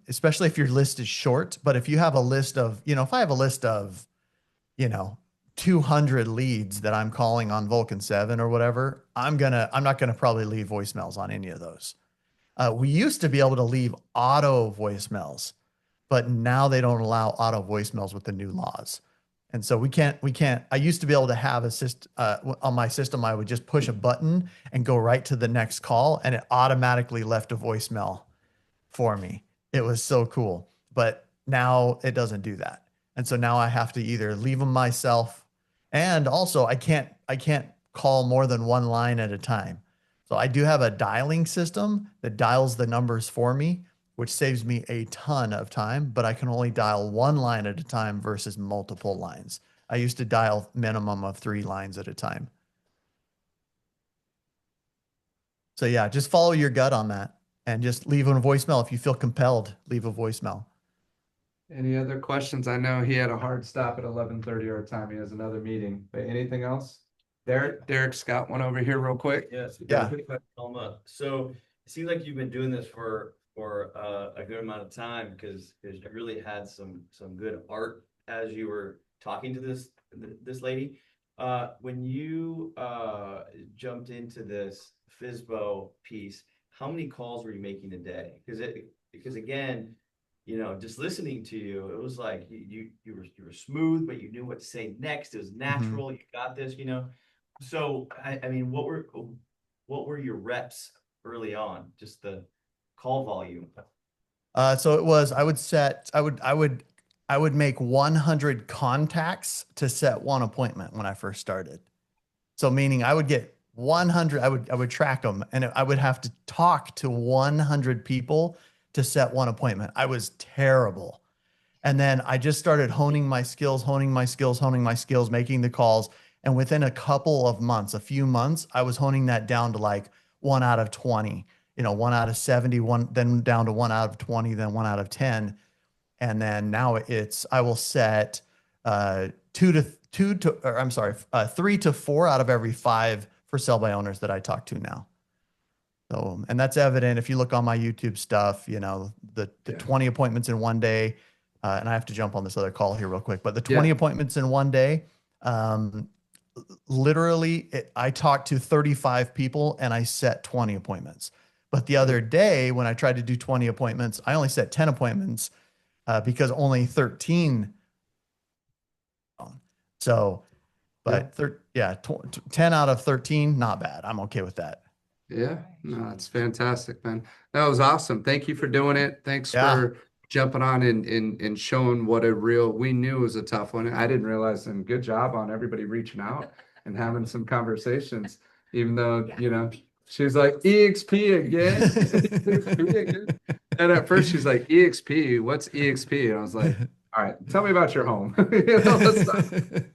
especially if your list is short. But if you have a list of, you know, if I have a list of, you know, 200 leads that I'm calling on Vulcan 7 or whatever, I'm not gonna probably leave voicemails on any of those. We used to be able to leave auto voicemails, but now they don't allow auto voicemails with the new laws. And so we can't, I used to be able to have on my system, I would just push a button and go right to the next call and it automatically left a voicemail for me. It was so cool, but now it doesn't do that. And so now I have to either leave them myself, and also I can't call more than one line at a time. So I do have a dialing system that dials the numbers for me, which saves me a ton of time, but I can only dial one line at a time versus multiple lines. I used to dial minimum of 3 lines at a time. So yeah, just follow your gut on that and just leave a voicemail. If you feel compelled, leave a voicemail. Any other questions? I know he had a hard stop at 11:30 our time. He has another meeting, but anything else? Derek's got one over here real quick. Yes. Yeah. Quick question, Alma. So it seems like you've been doing this for a good amount of time because you really had some good art as you were talking to this lady. When you jumped into this FSBO piece, how many calls were you making a day? Because again, you know, just listening to you, it was like you were smooth, but you knew what to say next. It was natural. You got this, you know. So I mean, what were your reps early on? Just the call volume. So it was, I would make 100 contacts to set one appointment when I first started. So meaning I would get 100, I would track them and I would have to talk to 100 people to set one appointment. I was terrible. And then I just started honing my skills, making the calls. And within a couple of months, a few months, I was honing that down to like 1 out of 20, you know, 1 out of 70, then down to 1 out of 20, then 1 out of 10. And then now I will set 3 to 4 out of every 5 for sell by owners that I talk to now. So, and that's evident if you look on my YouTube stuff, you know, the 20 appointments in one day, and I have to jump on this other call here real quick, but the 20 appointments in one day, literally I talked to 35 people and I set 20 appointments. But the other day when I tried to do 20 appointments, I only set 10 appointments because only 13. So, but 10 out of 13, not bad. I'm okay with that. Yeah, no, it's fantastic, man. That was awesome. Thank you for doing it. Thanks for jumping on and showing what we knew was a tough one. I didn't realize, and good job on everybody reaching out and having some conversations, even though, you know, she was like, EXP again. EXP again. And at first she's like, EXP, what's EXP? And I was like, all right, tell me about your home. You know,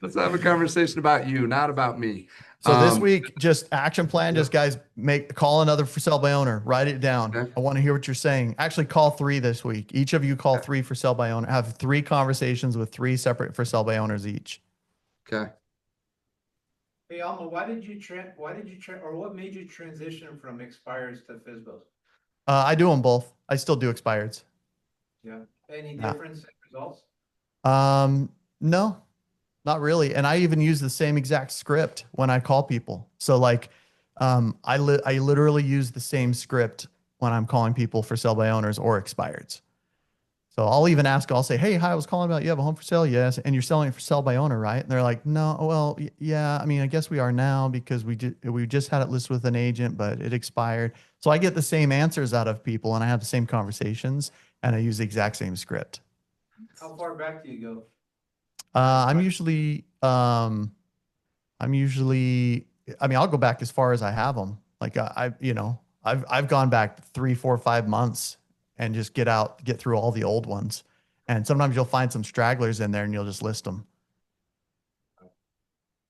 let's have a conversation about you, not about me. So this week, just action plan, just guys call another for sell by owner, write it down. Okay. I want to hear what you're saying. Actually call 3 this week. Each of you call 3 for sell by owner, have 3 conversations with 3 separate for sell by owners each. Okay. Hey, Alma, what made you transition from expireds to FSBOs? I do them both. I still do expireds. Yeah. Any difference in results? No, not really. And I even use the same exact script when I call people. So like, I literally use the same script when I'm calling people for sale by owners or expireds. So I'll even ask, I'll say, hey, hi, I was calling about, you have a home for sale? Yes. And you're selling it for sale by owner, right? And they're like, no, well, yeah, I mean, I guess we are now because we just had it listed with an agent, but it expired. So I get the same answers out of people and I have the same conversations and I use the exact same script. How far back do you go? I'm usually, I mean, I'll go back as far as I have them. Like I've gone back 3, 4, 5 months and just get through all the old ones. And sometimes you'll find some stragglers in there and you'll just list them.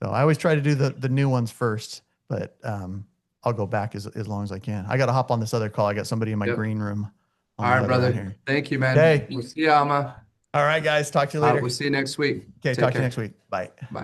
So I always try to do the new ones first, but, I'll go back as long as I can. I got to hop on this other call. I got somebody in my Yep. green room. All right, Here. brother. Thank you, man. Okay. We'll see you, Alma. All right, guys. Talk to you later. We'll see you next week. Okay. Take Talk to care. you next week. Bye. Bye.